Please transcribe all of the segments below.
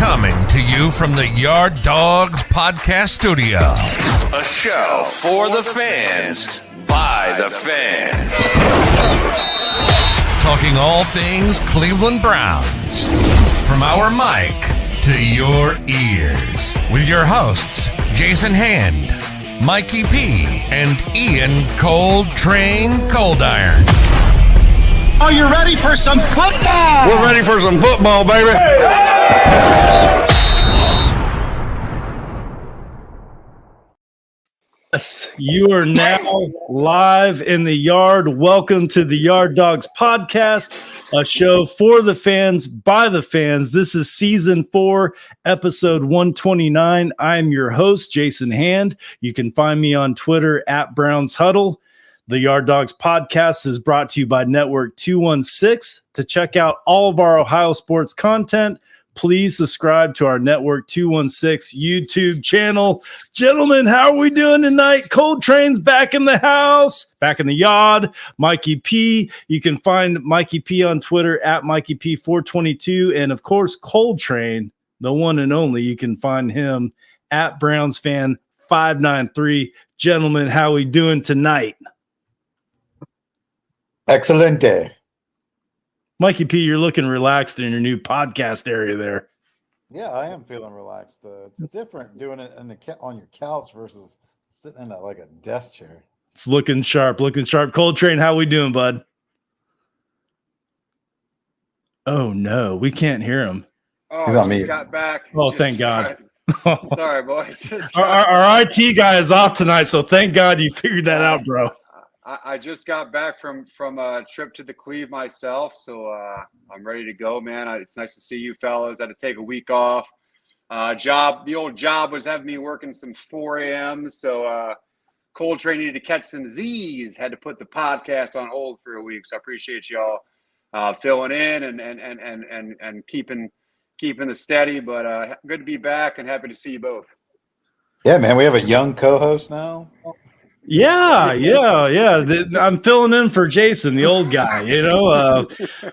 Coming to you from the Yard Dawgs Podcast studio. A show for the fans, by the fans. Talking all things Cleveland Browns. From our mic to your ears. With your hosts, Jason Hand, Mikey P, and Ian Cold Train Coldiron. Are you ready for some football? We're ready for some football, baby. Yes, you are now live in the yard. Welcome to the Yard Dawgs Podcast, a show for the fans, by the fans. This is season 4, episode 129. I'm your host, Jason Hand. You can find me on Twitter at Browns Huddle. The Yard Dawgs Podcast is brought to you by Network 216. To check out all of our Ohio sports content, please subscribe to our Network 216 YouTube channel. Gentlemen, how are we doing tonight? Cold Train's back in the house, back in the yard. Mikey P. You can find Mikey P on Twitter at Mikey P422. And, of course, Cold Train, the one and only. You can find him at BrownsFan593. Gentlemen, how are we doing tonight? Excelente. Mikey P, you're looking relaxed in your new podcast area there. Yeah, I am feeling relaxed. It's different doing it on your couch versus sitting in like a desk chair. It's looking sharp, looking sharp. Cold Train, how we doing, bud? Oh, no, we can't hear him. Oh, he's on just mute. got back. Oh, thank God. Sorry, boys. Our IT guy is off tonight, so thank God you figured that out, bro. I just got back from a trip to the Cleve myself, so I'm ready to go, man. It's nice to see you fellas. I had to take a week off. The old job was having me working some 4 a.m., so Cold Train needed to catch some Z's. Had to put the podcast on hold for a week, so I appreciate y'all filling in and keeping the steady. But good to be back and happy to see you both. Yeah, man, we have a young co-host now. Yeah. I'm filling in for Jason, the old guy,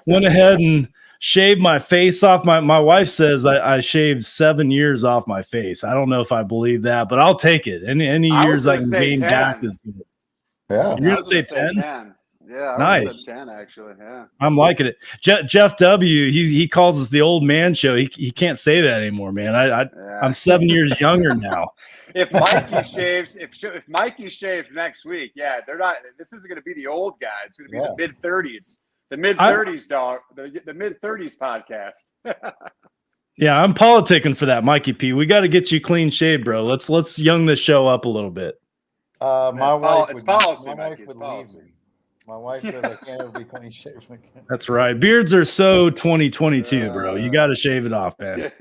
went ahead and shaved my face off. My wife says I shaved 7 years off my face. I don't know if I believe that, but I'll take it. Any years I can gain 10. back is good. Yeah. You're going to say 10? Yeah, nice. 10 actually. Yeah, I'm liking it. Jeff W. He calls us the old man show. He can't say that anymore, man. I'm 7 years younger now. If Mikey shaves, if Mikey shaves next week, yeah, they're not. This isn't going to be the old guys. It's going to be the mid-30s, the mid-30s dog, the mid-30s podcast. Yeah, I'm politicking for that, Mikey P. We got to get you clean shaved, bro. Let's young this show up a little bit. My wife it's policy, Mikey. It's would policy. leave me. My wife says I can't ever be clean shaven again. That's right. Beards are so 2022, bro. You got to shave it off, man.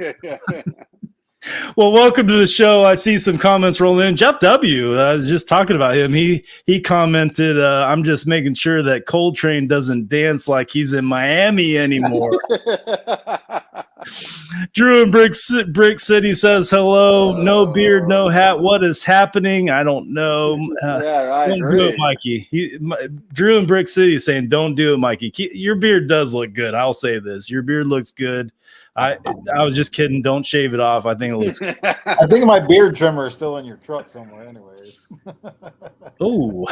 Well, welcome to the show. I see some comments rolling in. Jeff W. I was just talking about him. He commented, I'm just making sure that Cold Train doesn't dance like he's in Miami anymore. Drew in Brick City says, hello. No beard, no hat. What is happening? I don't know. I don't agree. do it, Mikey. Drew in Brick City is saying, don't do it, Mikey. Your beard does look good. I'll say this. Your beard looks good. I was just kidding. Don't shave it off. I think it looks good. I think my beard trimmer is still in your truck somewhere anyways. Oh.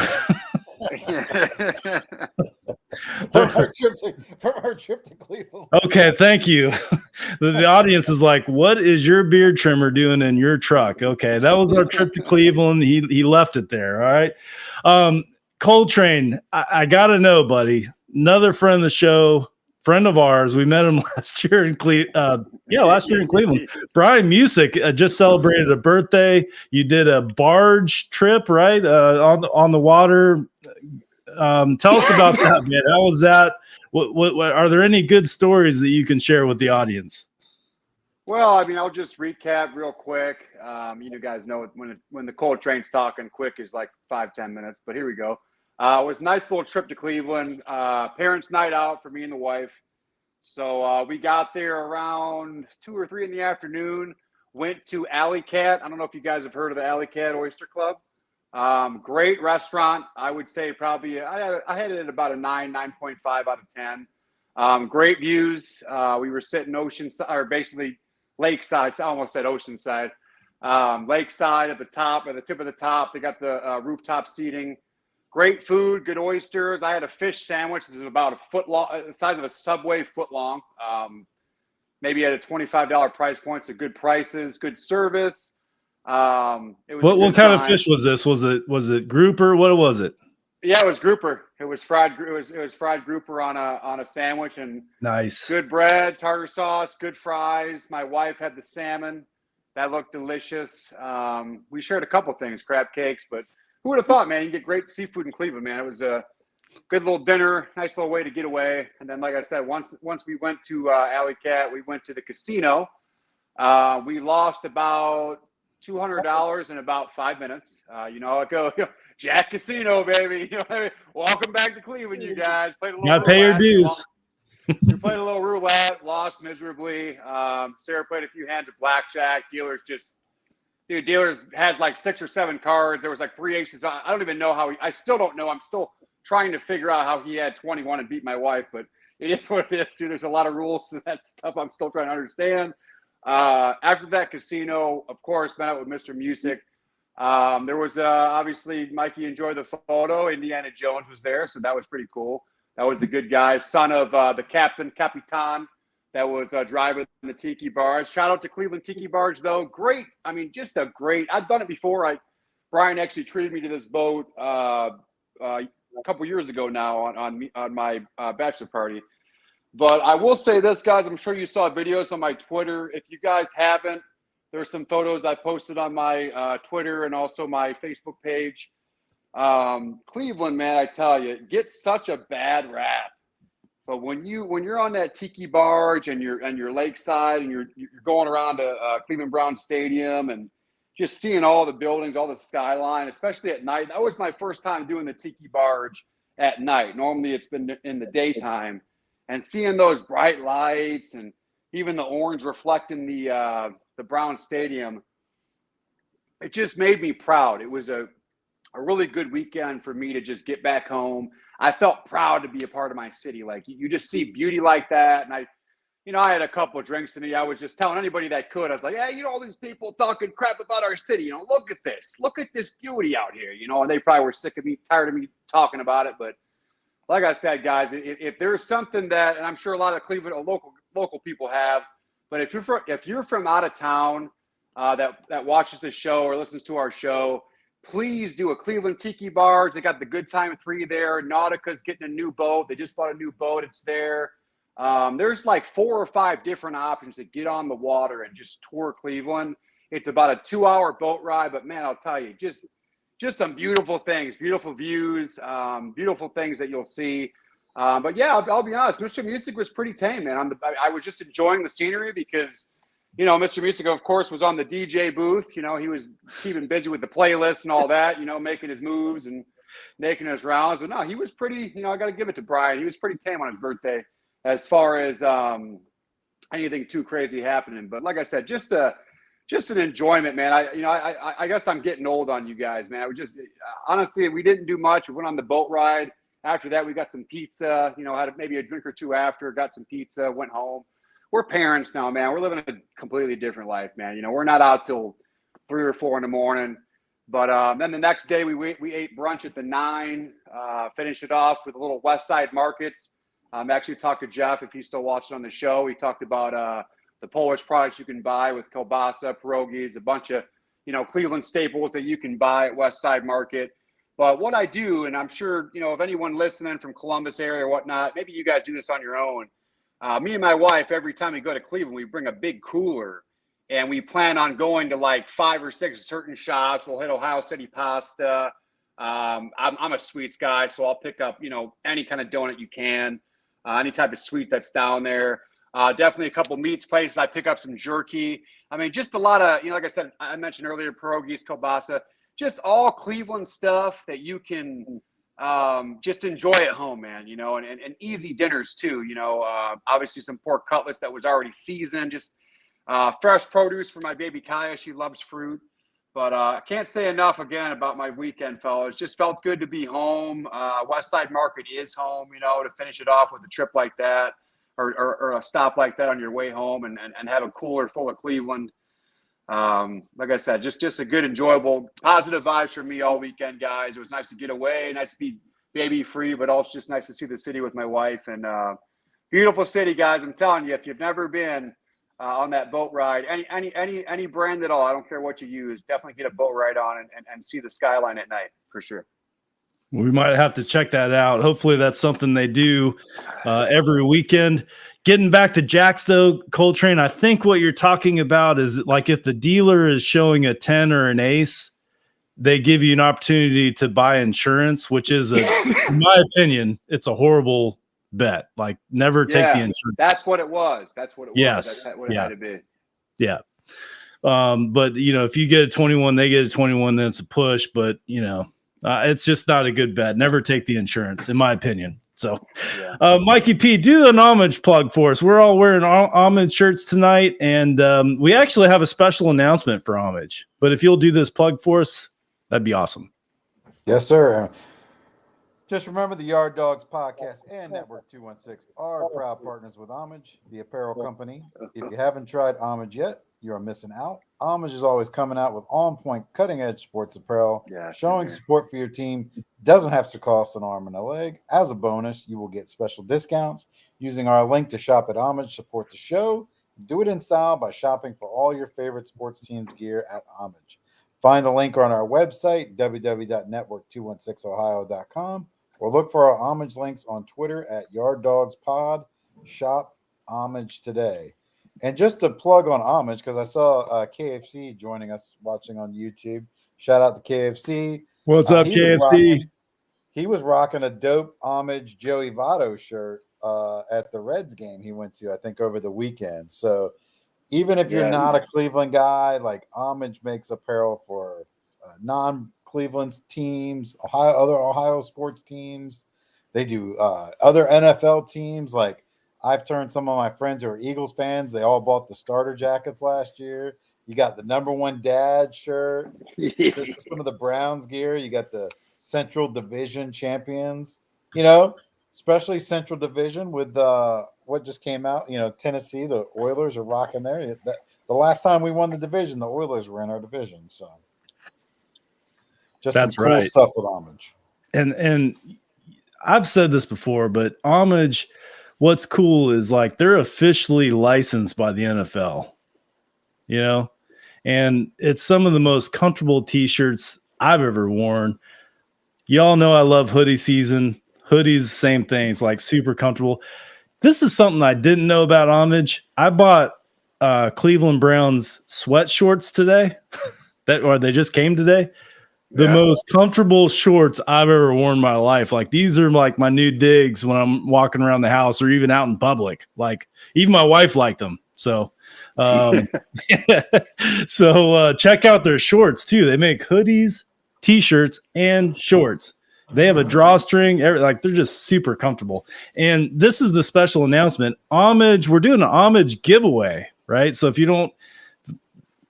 From our trip to Cleveland. Okay, thank you. The audience is like, what is your beard trimmer doing in your truck? Okay, that was our trip to Cleveland. He left it there, all right? Cold Train, I got to know, buddy. Another friend of the show, friend of ours. We met him last year in Cleveland. Brian Music just celebrated a birthday. You did a barge trip, right? On the water. Tell us about that, man. How was that? What are there any good stories that you can share with the audience? Well, I mean, I'll just recap real quick. You guys know when the Cold Train's talking, quick is like 5-10 minutes, but here we go. It was a nice little trip to Cleveland. Parents' night out for me and the wife. So we got there around 2 or 3 in the afternoon. Went to Alley Cat. I don't know if you guys have heard of the Alley Cat Oyster Club. Great restaurant. I would say probably I had it at about a 9.5 out of 10. Great views. We were sitting basically Lakeside. I almost said Oceanside. Lakeside at the top, at the tip of the top. They got the rooftop seating. Great food, good oysters. I had a fish sandwich. This is about a foot long, the size of a Subway, foot long. Maybe at a $25 price point. So good prices, good service. It was what kind of fish was this? Was it grouper? What was it? Yeah, it was grouper. It was fried. It was fried grouper on a sandwich, and nice. Good bread, tartar sauce, good fries. My wife had the salmon. That looked delicious. We shared a couple things, crab cakes, but who would have thought, man? You get great seafood in Cleveland, man. It was a good little dinner, nice little way to get away. And then, like I said, once we went to Alley Cat, we went to the casino. We lost about $200 in about 5 minutes. I go, Jack Casino, baby. Welcome back to Cleveland, you guys. Played a little gotta pay your dues. We played a little roulette, lost miserably. Sarah played a few hands of blackjack. Dealers has like 6 or 7 cards. There was like 3 aces. I don't even know how I still don't know. I'm still trying to figure out how he had 21 and beat my wife, but it is what it is, dude. There's a lot of rules to that stuff I'm still trying to understand. After that casino, of course, met up with Mr. Music. There was obviously Mikey enjoyed the photo. Indiana Jones was there, so that was pretty cool. That was a good guy, son of the Capitan, that was driving the Tiki Barge. Shout out to Cleveland Tiki Barge, though. Great. I mean, just a great. I've done it before. Brian actually treated me to this boat a couple years ago now on my bachelor party. But I will say this, guys. I'm sure you saw videos on my Twitter. If you guys haven't, there's some photos I posted on my Twitter and also my Facebook page. Cleveland, man, I tell you, it gets such a bad rap. But when you're on that Tiki Barge and you're lakeside and you're going around to Cleveland Browns Stadium and just seeing all the buildings, all the skyline, especially at night. That was my first time doing the Tiki Barge at night. Normally it's been in the daytime. And seeing those bright lights and even the orange reflecting the Brown Stadium, it just made me proud. It was a really good weekend for me to just get back home. I felt proud to be a part of my city. Like you just see beauty like that. And I had a couple of drinks in me. I was just telling anybody that could. I was like, hey, all these people talking crap about our city. Look at this. Look at this beauty out here. And they probably were sick of me, tired of me talking about it. But like I said, guys, if there's something that, and I'm sure a lot of Cleveland or local people have, but if you're from out of town that watches the show or listens to our show, please do a Cleveland Tiki Barge. They got the Good Time 3 there. Nautica's getting a new boat. They just bought a new boat. It's there. There's like 4 or 5 different options to get on the water and just tour Cleveland. It's about a 2-hour boat ride, but man, I'll tell you, just some beautiful things, beautiful views, beautiful things that you'll see. But yeah, I'll be honest, Mr. Music was pretty tame, man. I was just enjoying the scenery because, Mr. Music, of course, was on the DJ booth. He was keeping busy with the playlist and all that, making his moves and making his rounds. But no, he was pretty, I got to give it to Brian. He was pretty tame on his birthday as far as anything too crazy happening. But like I said, just an enjoyment, man. I guess I'm getting old on you guys, man. Honestly, we didn't do much. We went on the boat ride. After that, we got some pizza, had maybe a drink or two after, got some pizza, went home. We're parents now, man. We're living a completely different life, man. We're not out till 3 or 4 in the morning. But then the next day we ate brunch at the 9, finished it off with a little West Side Market. Actually talked to Jeff, if he's still watching on the show. He talked about the Polish products you can buy with kielbasa, pierogies, a bunch of, Cleveland staples that you can buy at West Side Market. But what I do, and I'm sure, if anyone listening from Columbus area or whatnot, maybe you guys do this on your own. Me and my wife, every time we go to Cleveland, we bring a big cooler and we plan on going to like 5 or 6 certain shops. We'll hit Ohio City Pasta. I'm a sweets guy, so I'll pick up, any kind of donut you can, any type of sweet that's down there. Definitely a couple meats places. I pick up some jerky. I mean, just a lot of, like I said, I mentioned earlier, pierogies, kielbasa, just all Cleveland stuff that you can just enjoy at home, man, and easy dinners too, obviously some pork cutlets that was already seasoned, just fresh produce for my baby Kaya. She loves fruit. But I can't say enough again about my weekend, fellas. Just felt good to be home. West Side Market is home, to finish it off with a trip like that. or a stop like that on your way home and have a cooler full of Cleveland. Like I said, just a good, enjoyable, positive vibes for me all weekend, guys. It was nice to get away, nice to be baby free, but also just nice to see the city with my wife. And beautiful city, guys. I'm telling you, if you've never been on that boat ride, any brand at all, I don't care what you use, definitely get a boat ride on and see the skyline at night for sure. We might have to check that out. Hopefully that's something they do every weekend. Getting back to Jack's, though, Coltrane, I think what you're talking about is like if the dealer is showing a 10 or an ace, they give you an opportunity to buy insurance, which is, in my opinion, it's a horrible bet. Like, never take the insurance. That's what it was. That's what it was. That's what it had to be. Yeah. But, if you get a 21, they get a 21, then it's a push. But, it's just not a good bet. Never take the insurance, in my opinion. So, Mikey P, do an homage plug for us. We're all wearing homage shirts tonight, and we actually have a special announcement for homage. But if you'll do this plug for us, that'd be awesome. Yes, sir. Just remember the Yard Dawgs Podcast and Network 216 are proud partners with Homage, the apparel company. If you haven't tried Homage yet, you're missing out. Homage is always coming out with on-point, cutting-edge sports apparel. Showing support for your team doesn't have to cost an arm and a leg. As a bonus, you will get special discounts using our link to shop at Homage. Support the show. Do it in style by shopping for all your favorite sports teams gear at Homage. Find the link on our website, www.network216ohio.com, or look for our Homage links on Twitter at Yard Dawgs Pod. Shop Homage today. And just to plug on Homage, because I saw KFC joining us watching on YouTube. Shout out to KFC. What's up, KFC? He was rocking a dope Homage Joey Votto shirt at the Reds game he went to, I think, over the weekend. So even if you're not a Cleveland guy, like Homage makes apparel for non-Cleveland teams, other Ohio sports teams. They do other NFL teams. Like, I've turned some of my friends who are Eagles fans. They all bought the starter jackets last year. You got the number one dad shirt. This is some of the Browns gear. You got the Central Division champions, especially Central Division with what just came out. Tennessee, the Oilers are rocking there. The last time we won the division, the Oilers were in our division. So just that's some cool stuff with Homage. And I've said this before, but Homage, what's cool is like they're officially licensed by the NFL, and it's some of the most comfortable t-shirts I've ever worn. Y'all know I love hoodie season. Hoodies, same thing. It's like super comfortable. This is something I didn't know about Homage. I bought Cleveland Browns sweat shorts today. They just came today. The most comfortable shorts I've ever worn in my life. Like, these are like my new digs when I'm walking around the house or even out in public. Like, even my wife liked them. So, check out their shorts too. They make hoodies, t-shirts, and shorts. They have a drawstring. They're just super comfortable. And this is the special announcement. Homage, we're doing an Homage giveaway, right? So if you don't,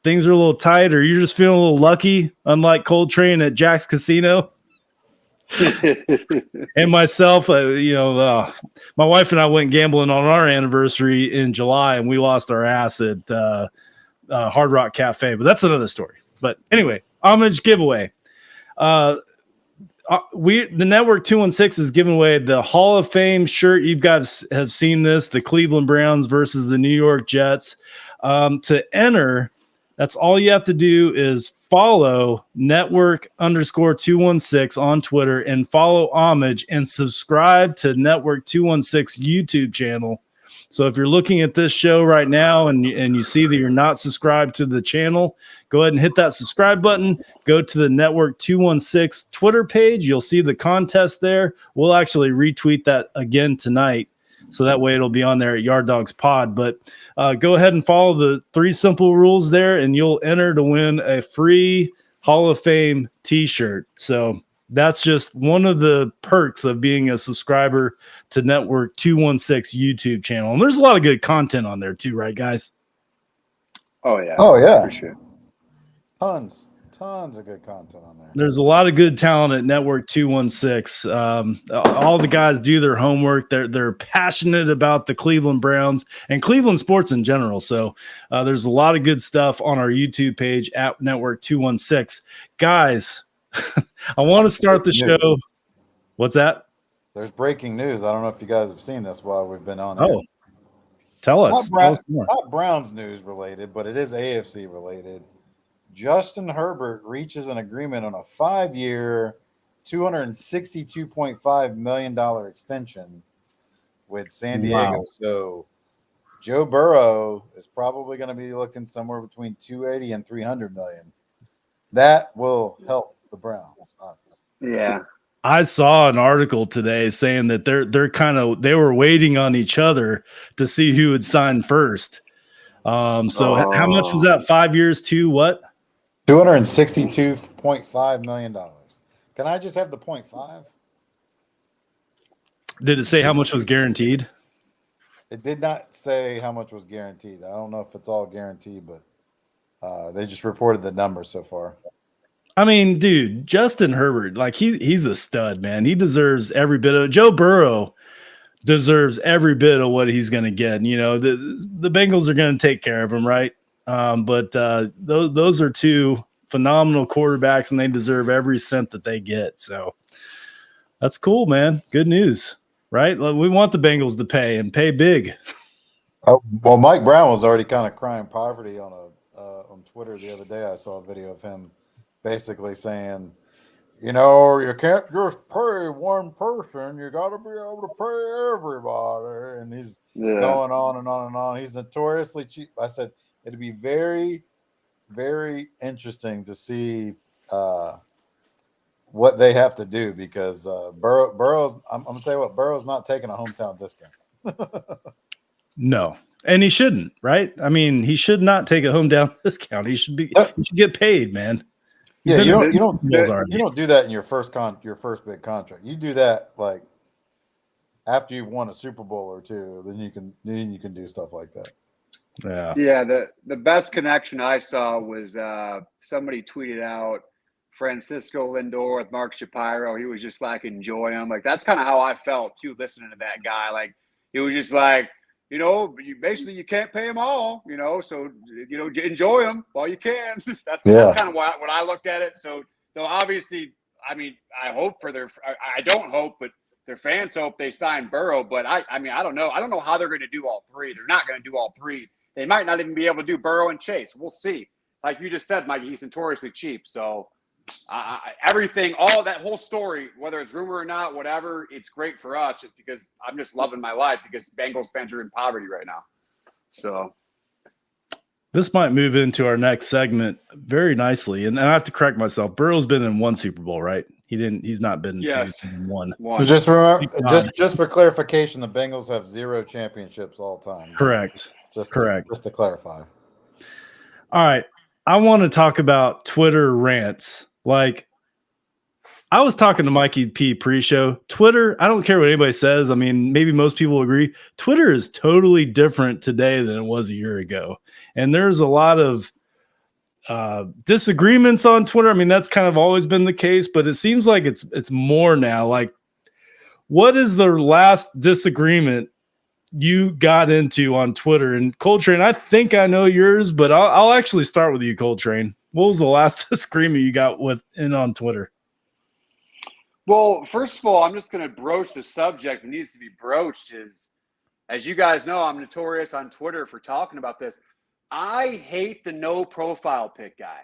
things are a little tight, or you're just feeling a little lucky, unlike Coltrane at Jack's Casino. And myself, my wife and I went gambling on our anniversary in July, and we lost our ass at Hard Rock Cafe. But that's another story. But anyway, Homage giveaway. The Network 216 is giving away the Hall of Fame shirt. You guys have seen this, the Cleveland Browns versus the New York Jets. To enter, that's all you have to do is follow Network_216 on Twitter and follow Homage and subscribe to Network 216 YouTube channel. So if you're looking at this show right now and you see that you're not subscribed to the channel, go ahead and hit that subscribe button. Go to the Network 216 Twitter page. You'll see the contest there. We'll actually retweet that again tonight, so that way it'll be on there at Yard Dawgs Pod. But go ahead and follow the 3 simple rules there, and you'll enter to win a free Hall of Fame t-shirt. So that's just one of the perks of being a subscriber to Network 216 YouTube channel. And there's a lot of good content on there too, right, guys? Oh, yeah. Oh, yeah. For sure. Tons Tons of good content on there. There's a lot of good talent at Network 216. All the guys do their homework. They're passionate about the Cleveland Browns and Cleveland sports in general. So there's a lot of good stuff on our YouTube page at Network 216. Guys, I want to start the show. What's that? There's breaking news. I don't know if you guys have seen this while we've been on. Oh, tell us. Not Browns news related, but it is AFC related. Justin Herbert reaches an agreement on a 5-year, $262.5 million extension with San Diego. Wow. So Joe Burrow is probably going to be looking somewhere between 280 and 300 million. That will help the Browns, obviously. Yeah. I saw an article today saying that they were waiting on each other to see who would sign first. How much was that? 5 years to what? $262.5 million. Can I just have the 0.5? Did it say how much was guaranteed? It did not say how much was guaranteed. I don't know if it's all guaranteed, but they just reported the number so far. I mean, dude, Justin Herbert, like he's a stud, man. He deserves every bit of Joe Burrow deserves every bit of what he's going to get. You know, the Bengals are going to take care of him, right? But those are two phenomenal quarterbacks, and they deserve every cent that they get. So that's cool, man. Good news, right? We want the Bengals to pay and pay big. Oh, well, Mike Brown was already kind of crying poverty on Twitter the other day. I saw a video of him basically saying, you know, you can't just pay one person. You got to be able to pay everybody. And he's going on and on and on. He's notoriously cheap. I said it'd be very, very interesting to see what they have to do because Burrow's. I'm gonna tell you what, Burrow's not taking a hometown discount. No. And he shouldn't, right? I mean, he should not take a hometown discount. He should get paid, man. Yeah, you don't do that in your first big contract. You do that like after you've won a Super Bowl or two, then you can do stuff like that. Yeah. Yeah, the best connection I saw was somebody tweeted out Francisco Lindor with Mark Shapiro. He was just like enjoying him. Like that's kind of how I felt too listening to that guy. Like it was just like, you know, you can't pay them all, you know, so, you know, enjoy them while you can. That's kind of what I looked at it. So obviously, I mean, I don't hope, but their fans hope they sign Burrow. But I mean, I don't know. I don't know how they're going to do all three. They're not going to do all three. They might not even be able to do Burrow and Chase. We'll see. Like you just said, Mike, he's notoriously cheap. So everything, all that whole story, whether it's rumor or not, whatever, it's great for us just because I'm just loving my life because Bengals fans are in poverty right now. So this might move into our next segment very nicely. And I have to correct myself. Burrow's been in one Super Bowl, right? He's not been in one. Just remember, just for clarification, the Bengals have 0 championships all time. Correct. Just to clarify. All right. I want to talk about Twitter rants. Like, I was talking to Mikey P pre-show. Twitter, I don't care what anybody says. I mean, maybe most people agree. Twitter is totally different today than it was a year ago. And there's a lot of disagreements on Twitter. I mean, that's kind of always been the case, but it seems like it's more now. Like, what is the last disagreement you got into on Twitter? And Coltrane, I think I know yours, but I'll actually start with you, Coltrane. What was the last disagreement you got on Twitter? Well, first of all, I'm just going to broach the subject that needs to be broached. Is, as you guys know, I'm notorious on Twitter for talking about this. I hate the no profile pic guy.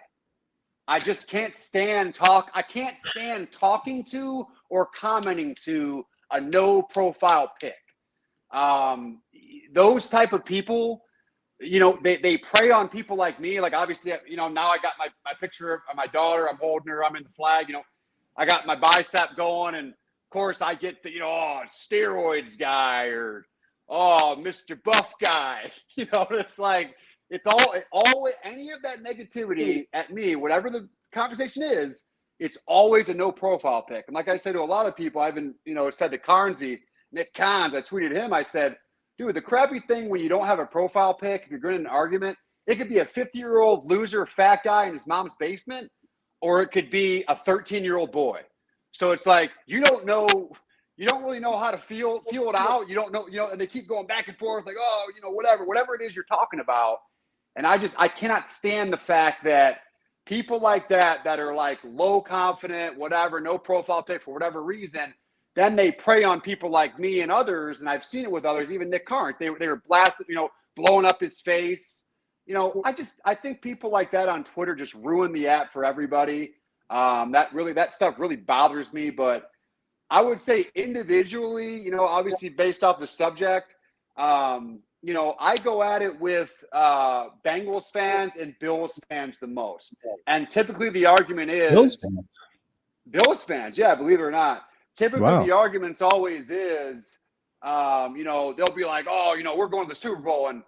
I just can't stand I can't stand talking to or commenting to a no profile pic. Those type of people, you know, they prey on people like me. Like, obviously, you know, now I got my picture of my daughter. I'm holding her. I'm in the flag. You know, I got my bicep going. And, of course, I get the, you know, steroids guy or, Mr. Buff guy. You know, it's like, it's all any of that negativity at me, whatever the conversation is, it's always a no profile pic. And like I said to a lot of people, I've been, you know, said to Carnsey, Nick Cons, I tweeted him, I said, dude, the crappy thing when you don't have a profile pic, if you're going to an argument, it could be a 50-year-old loser, fat guy in his mom's basement. or it could be a 13-year-old boy. So it's like you don't really know how to feel it out. You don't know, and they keep going back and forth like, oh, whatever it is you're talking about. And I cannot stand the fact that people like that are like low confident, whatever, no profile pic for whatever reason, then they prey on people like me and others. And I've seen it with others, even Nick Carnes. They were blasted, blowing up his face. I think people like that on Twitter just ruin the app for everybody. That stuff really bothers me. But I would say individually, obviously based off the subject, I go at it with Bengals fans and Bills fans the most. And typically the argument is Bills fans, yeah, believe it or not. Typically the arguments always is, they'll be like, oh, we're going to the Super Bowl. And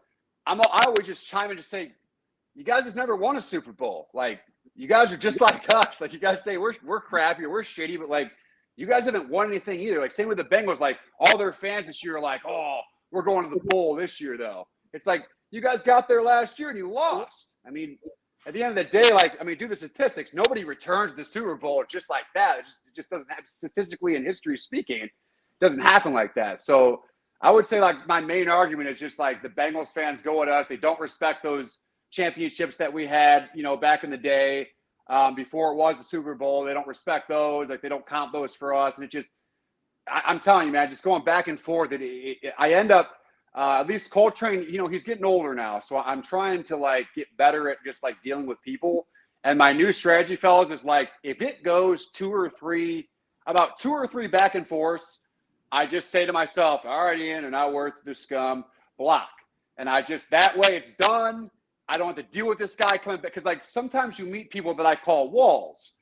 I always just chime in and just say, you guys have never won a Super Bowl. Like, you guys are just like us. Like, you guys say we're crappy or we're shitty, but like, you guys haven't won anything either. Like, same with the Bengals. Like, all their fans this year are like, oh, we're going to the bowl this year, though. It's like, you guys got there last year and you lost. I mean, at the end of the day, do the statistics. Nobody returns to the Super Bowl just like that. It just doesn't happen. Statistically and history speaking, it doesn't happen like that. So I would say, like, my main argument is just like the Bengals fans go at us. They don't respect those championships that we had, back in the day before it was the Super Bowl. They don't respect those. Like, they don't count those for us. And it just, I'm telling you, man, just going back and forth, I end up, at least Coltrane, he's getting older now. So I'm trying to like get better at just like dealing with people. And my new strategy, fellas, is like, if it goes about two or three back and forths, I just say to myself, all right, Ian, and not worth the scum, block. And that way it's done. I don't have to deal with this guy coming back. Because like sometimes you meet people that I call walls.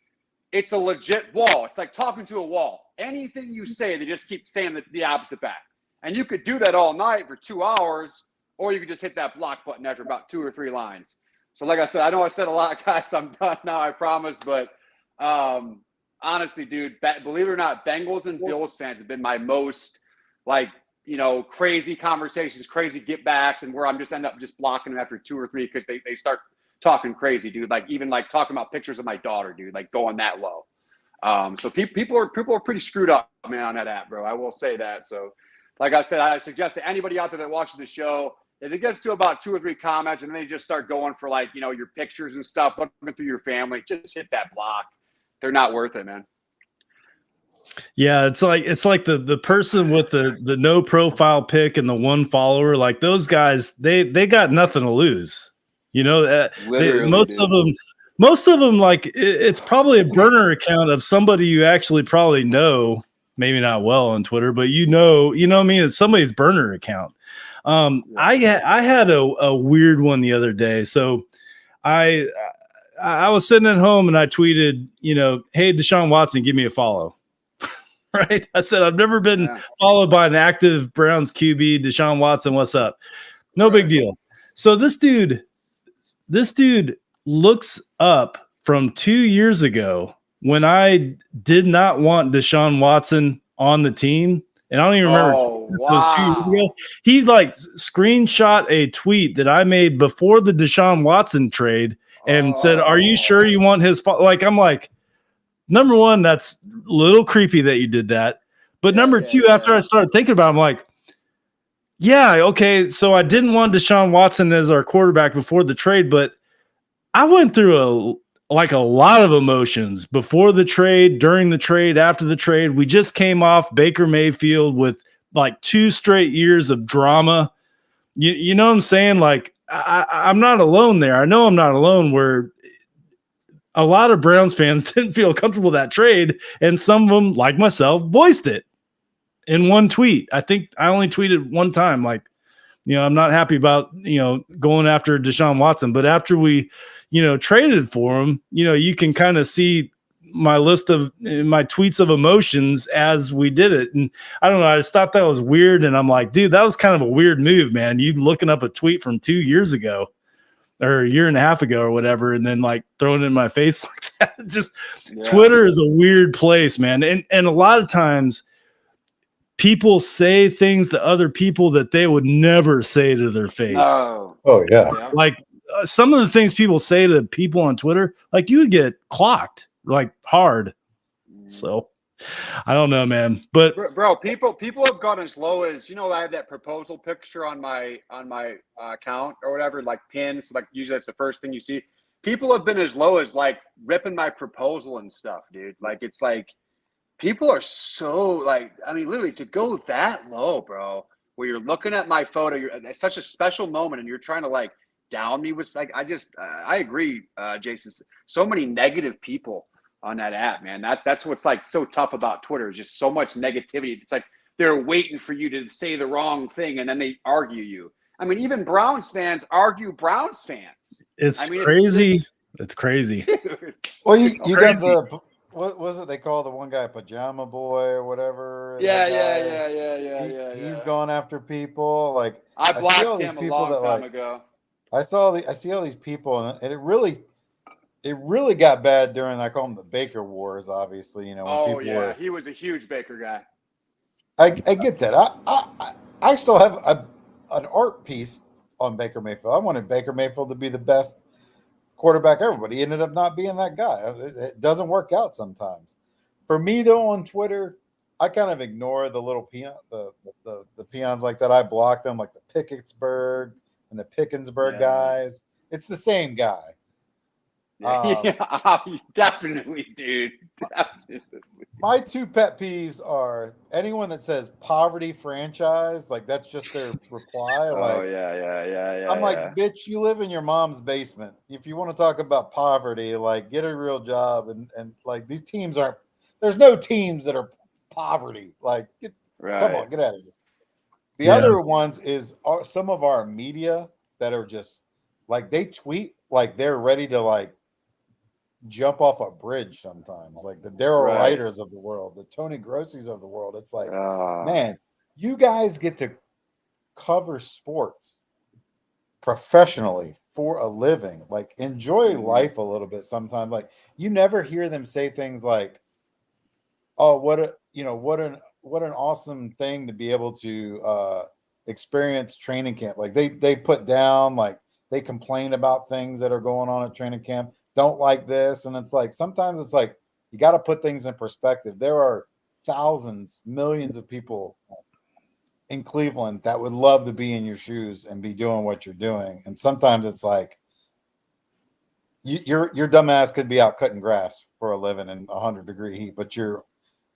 It's a legit wall. It's like talking to a wall. Anything you say, they just keep saying the opposite back. And you could do that all night for 2 hours, or you could just hit that block button after about 2 or 3 lines. So like I said, I know I said a lot, guys. I'm done now, I promise. But honestly, dude, believe it or not, Bengals and Bills fans have been my most crazy conversations, crazy get backs, and where I'm just end up just blocking them after 2 or 3 because they start talking crazy, dude. Like even like talking about pictures of my daughter, dude, like going that low. So people are pretty screwed up, man, on that app, bro. I will say that. So like I said, I suggest to anybody out there that watches the show, if it gets to about 2 or 3 comments and then they just start going for like, your pictures and stuff, looking through your family, just hit that block. They're not worth it, man. Yeah, it's like the person with the no profile pic and the 1 follower, like those guys, they got nothing to lose. Most of them, like it's probably a burner account of somebody you actually probably know, maybe not well on Twitter, but what I mean, it's somebody's burner account. I had a weird one the other day. So I was sitting at home and I tweeted, hey, Deshaun Watson, give me a follow. Right? I said, I've never been followed by an active Browns QB. Deshaun Watson, what's up? No big deal. So this dude looks up from 2 years ago when I did not want Deshaun Watson on the team. And I don't even remember. It was 2 years ago. He like screenshot a tweet that I made before the Deshaun Watson trade and said, are you sure you want his I'm like, number one, that's a little creepy that you did that. But number two, after I started thinking about it, I'm like, yeah, okay. So I didn't want Deshaun Watson as our quarterback before the trade, but I went through a lot of emotions before the trade, during the trade, after the trade. We just came off Baker Mayfield with like 2 straight years of drama. You know what I'm saying? Like I'm not alone there. I know I'm not alone where a lot of Browns fans didn't feel comfortable with that trade, and some of them, like myself, voiced it in one tweet. I think I only tweeted one time, like, I'm not happy about, going after Deshaun Watson. But after we, traded for him, you can kind of see my list of my tweets of emotions as we did it. And I don't know, I just thought that was weird. And I'm like, dude, that was kind of a weird move, man. You looking up a tweet from 2 years ago or a year and a half ago or whatever, and then like throwing it in my face like that. Just Twitter is a weird place, man. And a lot of times people say things to other people that they would never say to their face. Oh yeah. Like some of the things people say to people on Twitter, like you would get clocked. like hard. So I don't know, man. But bro, people have gone as low as, I have that proposal picture on my account or whatever, like pinned. So like usually that's the first thing you see. People have been as low as like ripping my proposal and stuff, dude. Like it's like people are so like, I mean, literally to go that low, bro, where you're looking at my photo, it's such a special moment and you're trying to like down me with like, I agree, Jason. So many negative people on that app, man. That's what's like so tough about Twitter, is just so much negativity. It's like they're waiting for you to say the wrong thing and then they argue you. I mean, even Browns fans argue Browns fans. It's crazy. It's crazy. Dude. Well, you got the, what was it they call the one guy, Pajama Boy or whatever? Yeah. He's going after people. Like I blocked him a long time ago. I see all these people, and it really got bad during, I call them the Baker Wars, obviously. He was a huge Baker guy. I get that. I still have an art piece on Baker Mayfield. I wanted Baker Mayfield to be the best quarterback ever, but he ended up not being that guy. It doesn't work out sometimes. For me, though, on Twitter, I kind of ignore the little the peons like that. I block them, like the Pickettsburg and the Pickensburg guys. It's the same guy. Definitely, dude. Definitely. My two pet peeves are anyone that says poverty franchise, like that's just their reply. Like, I'm like, bitch, you live in your mom's basement. If you want to talk about poverty, like get a real job, and like these teams aren't. There's no teams that are poverty. Like, come on, get out of here. The other ones is some of our media that are just like they tweet like they're ready to like jump off a bridge sometimes, like the Daryl Writers of the world, the Tony Grossies of the world. It's like, man, you guys get to cover sports professionally for a living. Like, enjoy life a little bit sometimes. Like, you never hear them say things like, oh, what an awesome thing to be able to experience training camp. Like they put down, like they complain about things that are going on at training camp. Don't like this. And it's like, sometimes it's like, you got to put things in perspective. There are thousands, millions of people in Cleveland that would love to be in your shoes and be doing what you're doing. And sometimes it's like, your dumbass could be out cutting grass for a living in 100-degree heat, but you're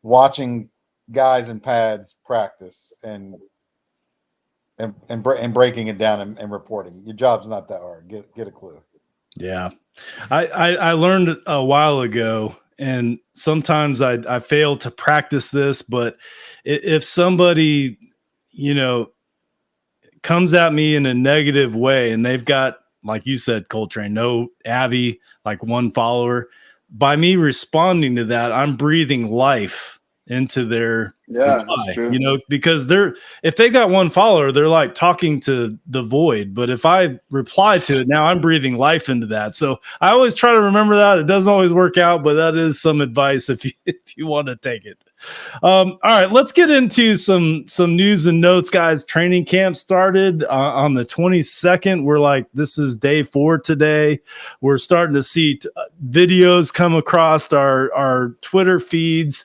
watching guys in pads practice and breaking it down and reporting. Your job's not that hard. Get a clue. Yeah. I learned a while ago, and sometimes I fail to practice this, but if somebody, comes at me in a negative way and they've got, like you said, Coltrane, no Avi, like one follower, by me responding to that, I'm breathing life into their reply, that's true. Because if they got one follower, they're like talking to the void. But if I reply to it, now I'm breathing life into that. So I always try to remember that. It doesn't always work out, but that is some advice if you want to take it. All right, let's get into some news and notes, guys. Training camp started on the 22nd. We're like, this is day 4 today. We're starting to see videos come across our Twitter feeds.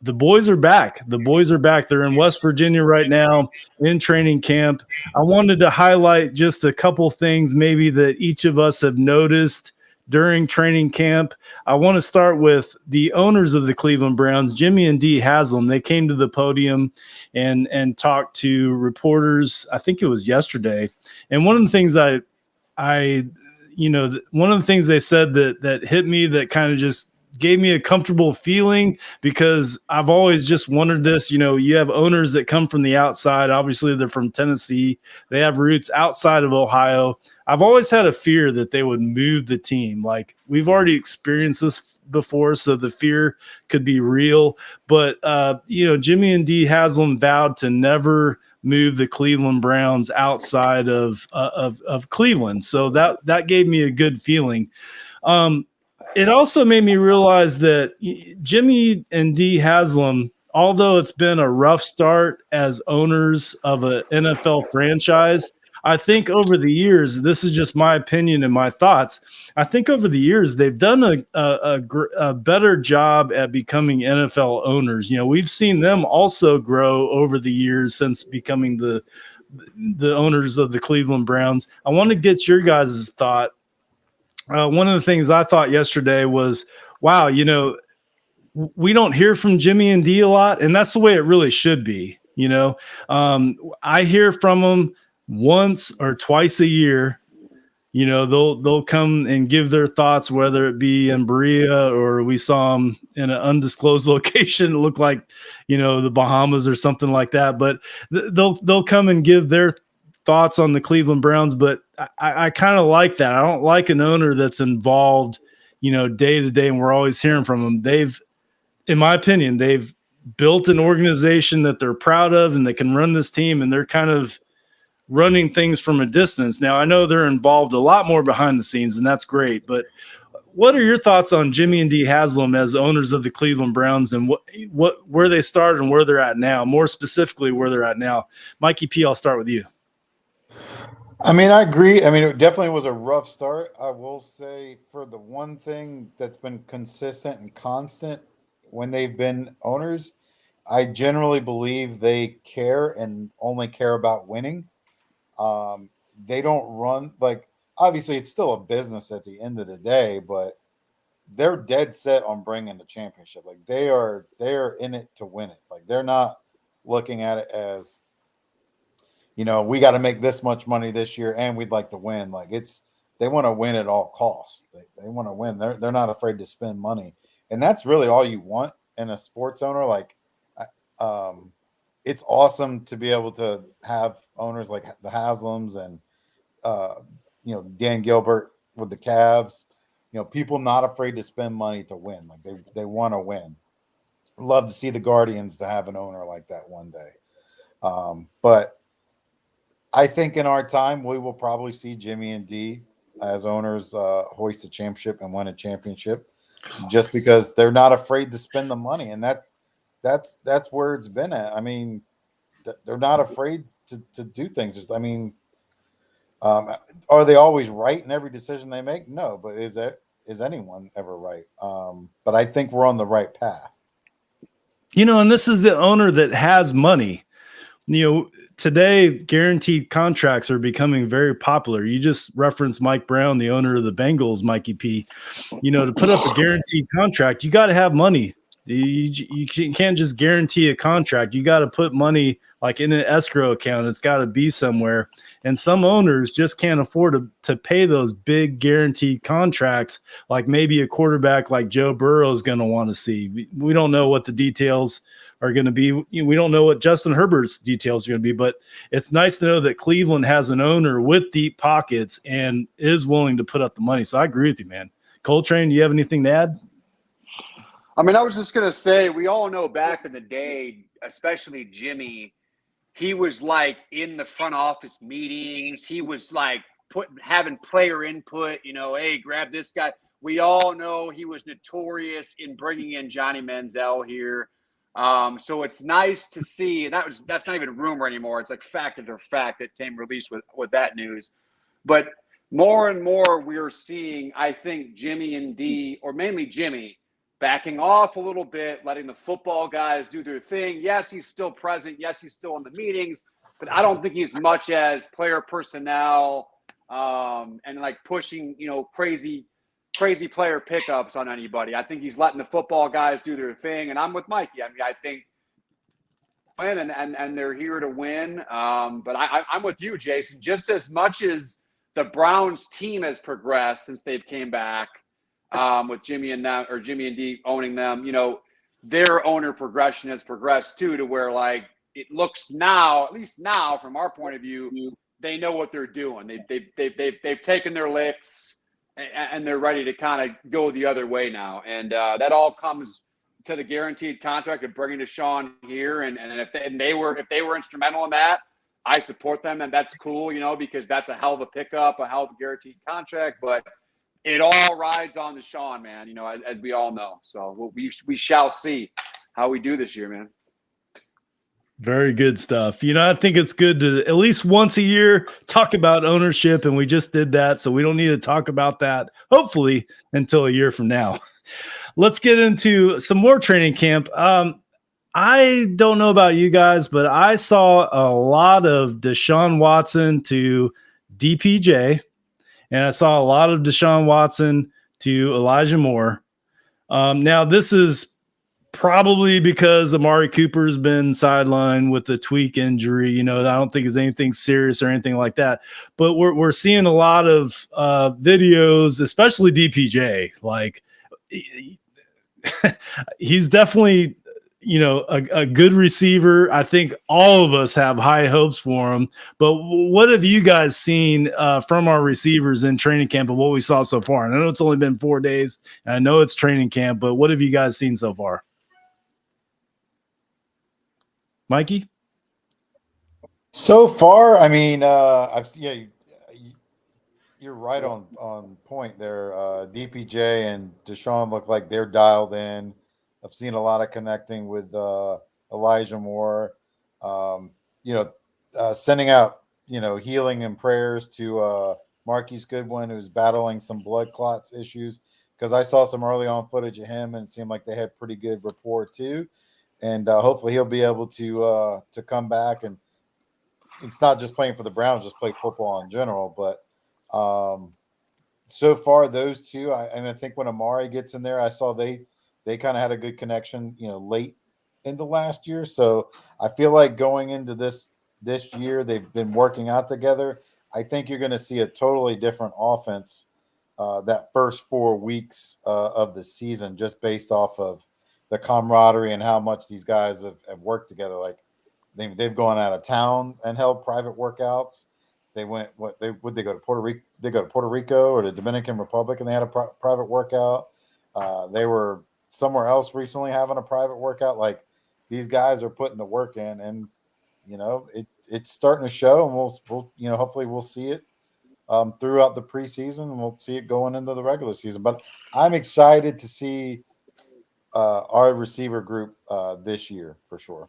The boys are back. They're in West Virginia right now in training camp. I wanted to highlight just a couple things maybe that each of us have noticed during training camp. I want to start with the owners of the Cleveland Browns, Jimmy and Dee Haslam. They came to the podium and talked to reporters. I think it was yesterday. And one of the things one of the things they said that hit me, that kind of just gave me a comfortable feeling, because I've always just wondered this. You have owners that come from the outside. Obviously, they're from Tennessee. They have roots outside of Ohio. I've always had a fear that they would move the team. Like, we've already experienced this before, so the fear could be real. But, Jimmy and Dee Haslam vowed to never move the Cleveland Browns outside of Cleveland. So that gave me a good feeling. It also made me realize that Jimmy and Dee Haslam, although it's been a rough start as owners of an NFL franchise, I think over the years, this is just my opinion and my thoughts. I think over the years they've done a better job at becoming NFL owners. We've seen them also grow over the years since becoming the owners of the Cleveland Browns. I want to get your guys' thought. One of the things I thought yesterday was, wow, we don't hear from Jimmy and D a lot, and that's the way it really should be. I hear from them once or twice a year. They'll come and give their thoughts, whether it be in Berea or we saw them in an undisclosed location. It looked like, the Bahamas or something like that. But they'll come and give their thoughts on the Cleveland Browns. But I kind of like that. I don't like an owner that's involved, day to day, and we're always hearing from them. In my opinion, they've built an organization that they're proud of and they can run this team, and they're kind of running things from a distance. Now, I know they're involved a lot more behind the scenes, and that's great. But what are your thoughts on Jimmy and Dee Haslam as owners of the Cleveland Browns, and where they started and where they're at now? More specifically, where they're at now. Mikey P, I'll start with you. I mean, I agree. I mean, it definitely was a rough start. I will say, for the one thing that's been consistent and constant when they've been owners, I generally believe they care and only care about winning. They don't run, like, obviously it's still a business at the end of the day, but they're dead set on bringing the championship. Like, they are in it to win it. Like, they're not looking at it as, we got to make this much money this year and we'd like to win. Like, they want to win at all costs. They want to win. They're not afraid to spend money. And that's really all you want in a sports owner. Like, it's awesome to be able to have owners like the Haslams and, Dan Gilbert with the Cavs, people not afraid to spend money to win. Like, they want to win. Love to see the Guardians to have an owner like that one day. But I think in our time, we will probably see Jimmy and D as owners hoist a championship and win a championship, just because they're not afraid to spend the money. And that's where it's been at. I mean, they're not afraid to do things. I mean, are they always right in every decision they make? No, but is anyone ever right? But I think we're on the right path. And this is the owner that has money. Today, guaranteed contracts are becoming very popular. You just referenced Mike Brown, the owner of the Bengals, Mikey P. To put up a guaranteed contract, you got to have money. You can't just guarantee a contract. You got to put money like in an escrow account. It's got to be somewhere. And some owners just can't afford to pay those big guaranteed contracts, like maybe a quarterback like Joe Burrow is going to want to see. We don't know what the details are going to be. We don't know what Justin Herbert's details are going to be, but it's nice to know that Cleveland has an owner with deep pockets and is willing to put up the money. So I agree with you, man. Coltrane, do you have anything to add? I mean, I was just going to say, we all know back in the day, especially Jimmy, he was like in the front office meetings. He was like having player input, hey, grab this guy. We all know he was notorious in bringing in Johnny Manziel here. So it's nice to see, and that's not even a rumor anymore. It's like fact after fact that came released with that news. But more and more we're seeing, I think, Jimmy and D, or mainly Jimmy, backing off a little bit, letting the football guys do their thing. Yes, he's still present. Yes, he's still in the meetings, but I don't think he's much as player personnel and like pushing, crazy player pickups on anybody. I think he's letting the football guys do their thing, and I'm with Mikey. I mean, I think win and they're here to win. But I'm with you, Jason. Just as much as the Browns team has progressed since they've came back, with Jimmy and D owning them, their owner progression has progressed too, to where like it looks now, at least now from our point of view, they know what they're doing. They've taken their licks and they're ready to kind of go the other way now. And that all comes to the guaranteed contract of bringing Deshaun here. And if they were instrumental in that, I support them, and that's cool, because that's a hell of a pickup, a hell of a guaranteed contract. But it all rides on Deshaun, man, as we all know. So we shall see how we do this year, man. Very good stuff. I think it's good to at least once a year talk about ownership, and we just did that, so we don't need to talk about that, hopefully, until a year from now. Let's get into some more training camp. I don't know about you guys, but I saw a lot of Deshaun Watson to DPJ, and I saw a lot of Deshaun Watson to Elijah Moore. Now, this is probably because Amari Cooper's been sidelined with the tweak injury. I don't think it's anything serious or anything like that. But we're seeing a lot of videos, especially DPJ. Like he's definitely a good receiver. I think all of us have high hopes for him. But what have you guys seen from our receivers in training camp of what we saw so far? And I know it's only been 4 days, and I know it's training camp, but what have you guys seen so far? Mikey? So far, I mean, you're right on point there. DPJ and Deshaun look like they're dialed in. I've seen a lot of connecting with Elijah Moore. Sending out healing and prayers to Marquise Goodwin, who's battling some blood clots issues. Because I saw some early on footage of him, and it seemed like they had pretty good rapport too. And hopefully he'll be able to come back, and it's not just playing for the Browns, just play football in general. But so far, those two, I think when Amari gets in there, I saw they kind of had a good connection, late in the last year. So I feel like going into this year, they've been working out together. I think you're going to see a totally different offense that first 4 weeks of the season, just based off of the camaraderie and how much these guys have worked together. Like they've gone out of town and held private workouts. They went, they go to Puerto Rico? They go to Puerto Rico or the Dominican Republic, and they had a private workout. They were somewhere else recently having a private workout. Like these guys are putting the work in, and it's starting to show. And we'll hopefully we'll see it throughout the preseason, and we'll see it going into the regular season. But I'm excited to see our receiver group this year for sure,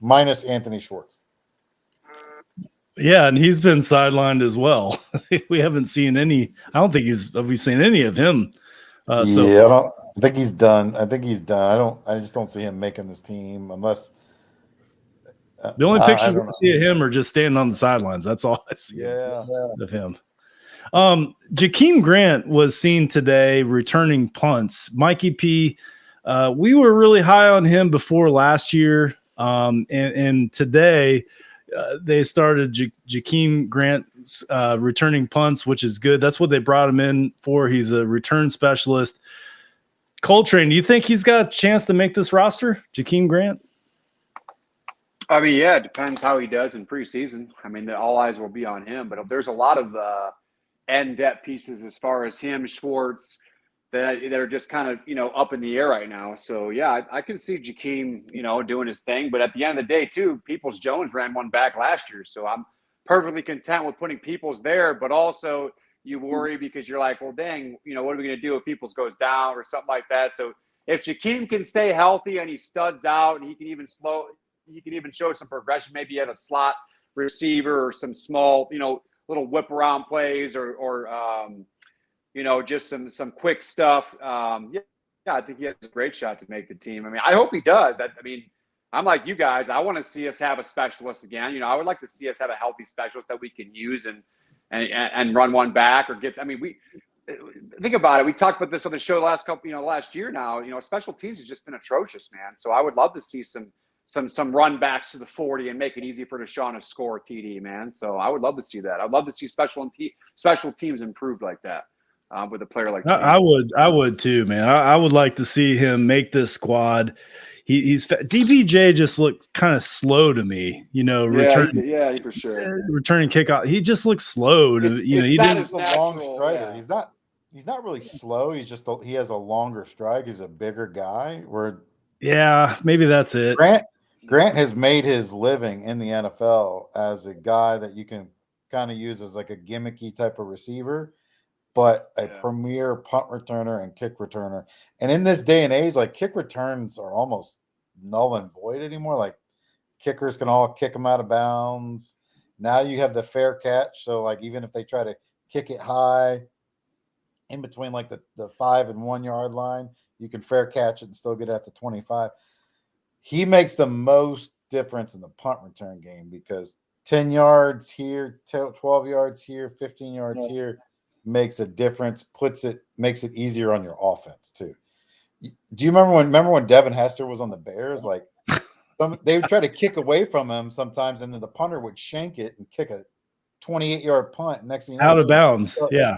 minus Anthony Schwartz. Yeah, and he's been sidelined as well. We haven't seen any. I don't think have we seen any of him. I think he's done. I just don't see him making this team unless. The only pictures I see of him are just standing on the sidelines. That's all I see of him. Jakeem Grant was seen today returning punts. Mikey P, we were really high on him before last year, and today they started Jakeem Grant returning punts, which is good. That's what they brought him in for. He's a return specialist. Coltrane, do you think he's got a chance to make this roster, Jakeem Grant? I mean, yeah, it depends how he does in preseason. I mean, all eyes will be on him, but there's a lot of end depth pieces as far as him, Schwartz, that are just kind of, up in the air right now. So, yeah, I can see Jakeem, doing his thing. But at the end of the day, too, Peoples-Jones ran one back last year. So I'm perfectly content with putting Peoples there. But also you worry because you're like, well, dang, what are we going to do if Peoples goes down or something like that? So if Jakeem can stay healthy and he studs out and he can even show some progression, maybe at a slot receiver or some small, little whip around plays or just some quick stuff. I think he has a great shot to make the team. I mean, I hope he does. I'm like you guys. I want to see us have a specialist again. I would like to see us have a healthy specialist that we can use and run one back or get. I mean, we think about it. We talked about this on the show last year now. Special teams has just been atrocious, man. So I would love to see some run backs to the 40 and make it easy for Deshaun to score a TD, man. So I would love to see that. I'd love to see special teams improved like that. With a player like that. I would too, man. I would like to see him make this squad. DPJ just looked kind of slow to me, returning for sure. Returning kickoff. He just looks slow. He's a long strider. Yeah. He's not really slow. He has a longer stride. He's a bigger guy. Maybe that's it. Grant has made his living in the NFL as a guy that you can kind of use as like a gimmicky type of receiver, but a premier punt returner and kick returner. And in this day and age, like kick returns are almost null and void anymore. Like kickers can all kick them out of bounds. Now you have the fair catch. So, like, even if they try to kick it high in between, like, the 5 and 1 yard line, you can fair catch it and still get at the 25. He makes the most difference in the punt return game because 10 yards here, 12 yards here, 15 yards here makes a difference, makes it easier on your offense too. Do you remember when Devin Hester was on the Bears? Like, they would try to kick away from him sometimes, and then the punter would shank it and kick a 28-yard punt. Next thing you know, out of bounds. Yeah.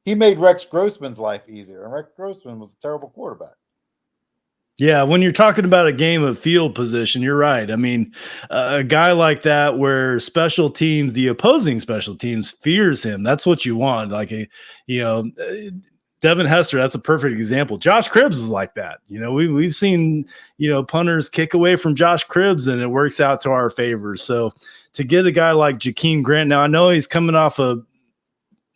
He made Rex Grossman's life easier, and Rex Grossman was a terrible quarterback. Yeah, when you're talking about a game of field position, you're right. I mean, a guy like that where special teams, the opposing special teams fears him. That's what you want. Like, Devin Hester, that's a perfect example. Josh Cribbs was like that. We've seen, punters kick away from Josh Cribbs and it works out to our favor. So to get a guy like Jakeem Grant, now I know he's coming off a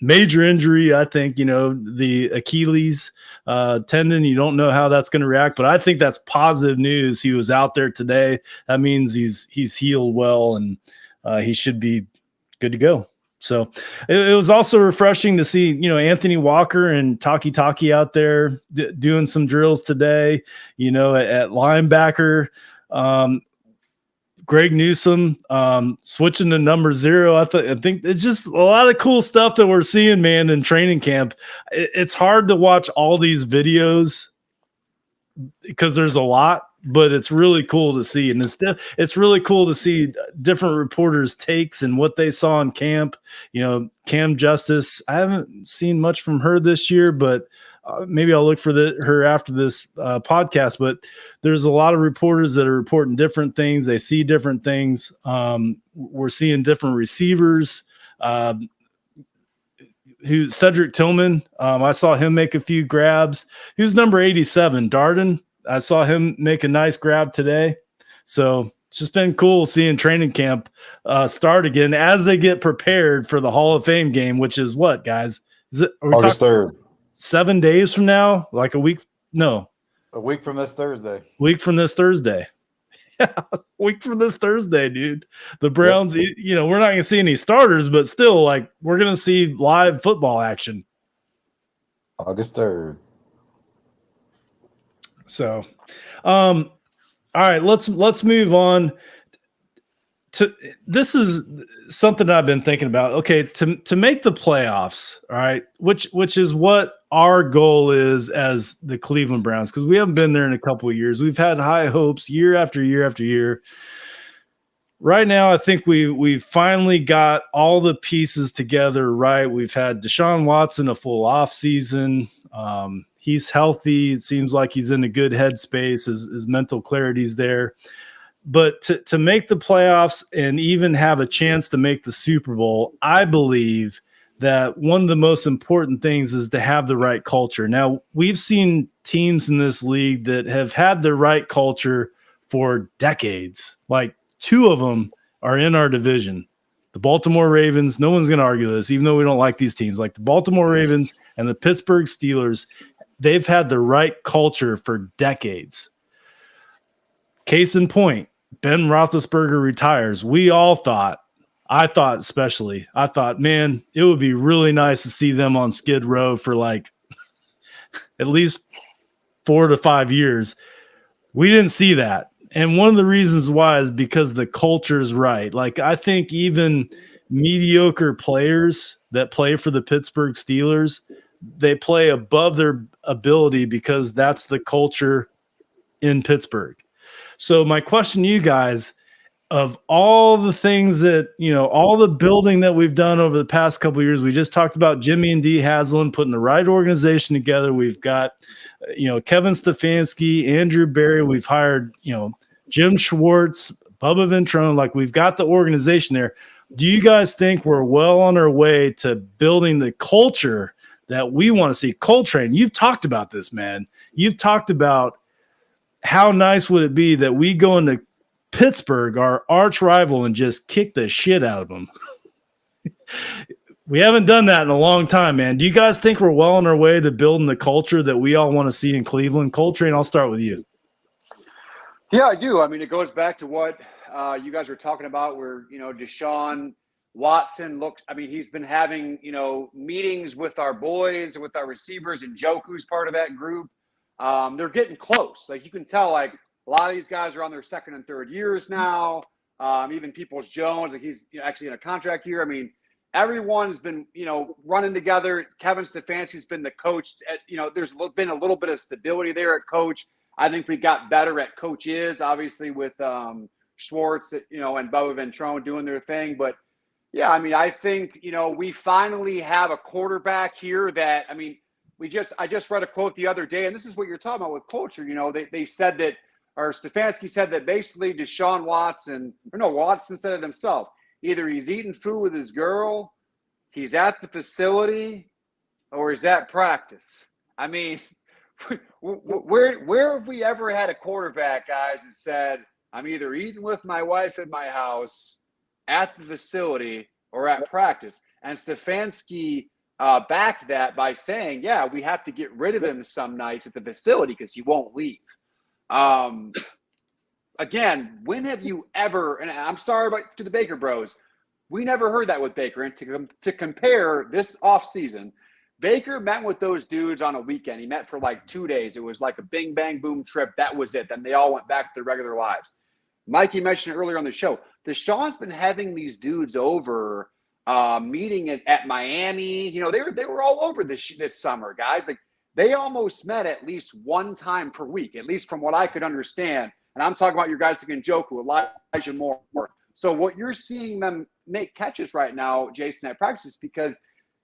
major injury. I think, the Achilles tendon, you don't know how that's going to react, but I think that's positive news. He was out there today. That means he's healed well and he should be good to go. So it was also refreshing to see, Anthony Walker and Taki out there doing some drills today, at linebacker. Greg Newsome switching to number 0. I think it's just a lot of cool stuff that we're seeing, man, in training camp. It's hard to watch all these videos because there's a lot, but it's really cool to see. And it's really cool to see different reporters' takes and what they saw in camp. Cam Justice, I haven't seen much from her this year, but maybe I'll look for her after this podcast. But there's a lot of reporters that are reporting different things. They see different things. We're seeing different receivers. Cedric Tillman, I saw him make a few grabs. Who's number 87? Darden. I saw him make a nice grab today. So it's just been cool seeing training camp start again as they get prepared for the Hall of Fame game, which is what, guys? August 3rd. 7 days from now? Like a week? No. A week from this Thursday. Week from this Thursday. Yeah, week from this Thursday, dude. The Browns, we're not going to see any starters, but still, like, we're going to see live football action. August 3rd. So, all right, let's move on to this is something I've been thinking about. Okay, to make the playoffs, all right, which is what our goal is as the Cleveland Browns, because we haven't been there in a couple of years. We've had high hopes year after year after year. Right now, I think we've finally got all the pieces together right. We've had Deshaun Watson a full offseason. He's healthy. It seems like he's in a good headspace. His mental clarity's there. But to make the playoffs and even have a chance to make the Super Bowl, I believe that one of the most important things is to have the right culture. Now, we've seen teams in this league that have had the right culture for decades. Like, 2 of them are in our division. The Baltimore Ravens, no one's going to argue this, even though we don't like these teams. Like the Baltimore Ravens and the Pittsburgh Steelers, they've had the right culture for decades. Case in point, Ben Roethlisberger retires. I thought, man, it would be really nice to see them on Skid Row for like at least 4 to 5 years. We didn't see that. And one of the reasons why is because the culture's right. Like, I think even mediocre players that play for the Pittsburgh Steelers, they play above their ability because that's the culture in Pittsburgh. So my question to you guys, of all the things that, all the building that we've done over the past couple of years, we just talked about Jimmy and Dee Haslam putting the right organization together. We've got, Kevin Stefanski, Andrew Berry. We've hired, Jim Schwartz, Bubba Ventrone. Like, we've got the organization there. Do you guys think we're well on our way to building the culture that we want to see? Coltrane, you've talked about this, man. You've talked about how nice would it be that we go into Pittsburgh, our arch rival, and just kick the shit out of them. We haven't done that in a long time, man. Do you guys think we're well on our way to building the culture that we all want to see in Cleveland? Coltrane, I'll start with you. Yeah, I do. I mean, it goes back to what you guys were talking about where, Deshaun Watson he's been having, meetings with our boys, with our receivers, and Njoku's part of that group. They're getting close. Like, you can tell, like, a lot of these guys are on their second and third years now. Even Peoples-Jones, like, he's actually in a contract year. I mean, everyone's been, running together. Kevin Stefanski's been the coach. There's been a little bit of stability there at coach. I think we got better at coaches, obviously, with Schwartz, and Bubba Ventrone doing their thing. But, yeah, I mean, I think, we finally have a quarterback here that, I mean, I just read a quote the other day, and this is what you're talking about with culture. They said that, or Stefanski said that basically Deshaun Watson, Watson said it himself. Either he's eating food with his girl, he's at the facility, or he's at practice. I mean, where have we ever had a quarterback, guys, that said, I'm either eating with my wife in my house, at the facility, or at practice? And Stefanski backed that by saying, yeah, we have to get rid of him some nights at the facility because he won't leave. Again, when have you ever, and I'm sorry to the Baker bros, we never heard that with Baker. And to compare this offseason, Baker met with those dudes on a weekend. He met for like 2 days. It was like a bing, bang, boom trip. That was it. Then they all went back to their regular lives. Mikey mentioned earlier on the show, Deshaun's been having these dudes over, meeting at Miami. They were all over this summer, guys. Like, they almost met at least one time per week, at least from what I could understand. And I'm talking about your guys like Njoku, Elijah Moore. So what you're seeing them make catches right now, Jason, at practice, is because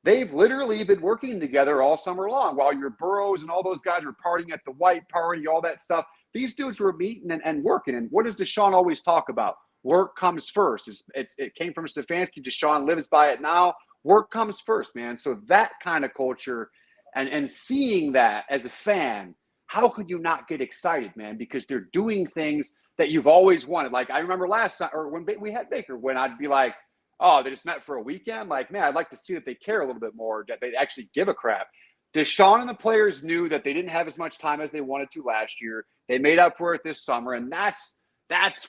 they've literally been working together all summer long. While your Burrows and all those guys were partying at the white party, all that stuff, these dudes were meeting and working. And what does Deshaun always talk about? Work comes first. It came from Stefanski. Deshaun lives by it now. Work comes first, man. So that kind of culture and seeing that as a fan, how could you not get excited, man? Because they're doing things that you've always wanted. Like, I remember last time, or when we had Baker, when I'd be like, oh, they just met for a weekend. Like, man, I'd like to see that they care a little bit more, that they actually give a crap. Deshaun and the players knew that they didn't have as much time as they wanted to last year. They made up for it this summer, and that's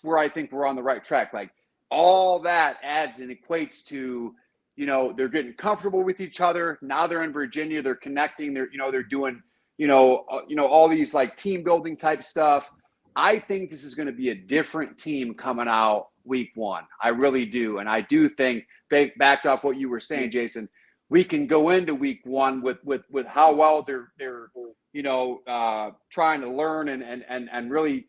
where I think we're on the right track. Like, all that adds and equates to, they're getting comfortable with each other. Now they're in Virginia. They're connecting. They're doing, all these like team building type stuff. I think this is going to be a different team coming out week one. I really do. And I do think, backed off what you were saying, Jason, we can go into week one with how well they're trying to learn and really,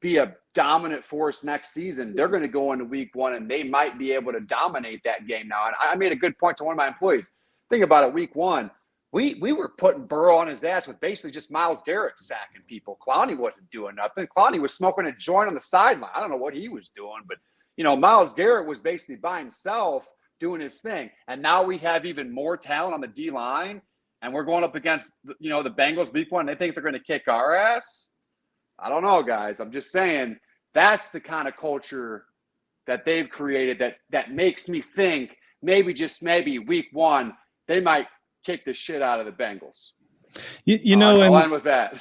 be a dominant force next season. They're going to go into week one and they might be able to dominate that game now. And I made a good point to one of my employees. Think about it, week one. We were putting Burrow on his ass with basically just Myles Garrett sacking people. Clowney wasn't doing nothing. Clowney was smoking a joint on the sideline. I don't know what he was doing, but, Myles Garrett was basically by himself doing his thing. And now we have even more talent on the D-line, and we're going up against, the Bengals week one. They think they're going to kick our ass. I don't know, guys. I'm just saying that's the kind of culture that they've created that makes me think maybe week one, they might kick the shit out of the Bengals. I'll end with that.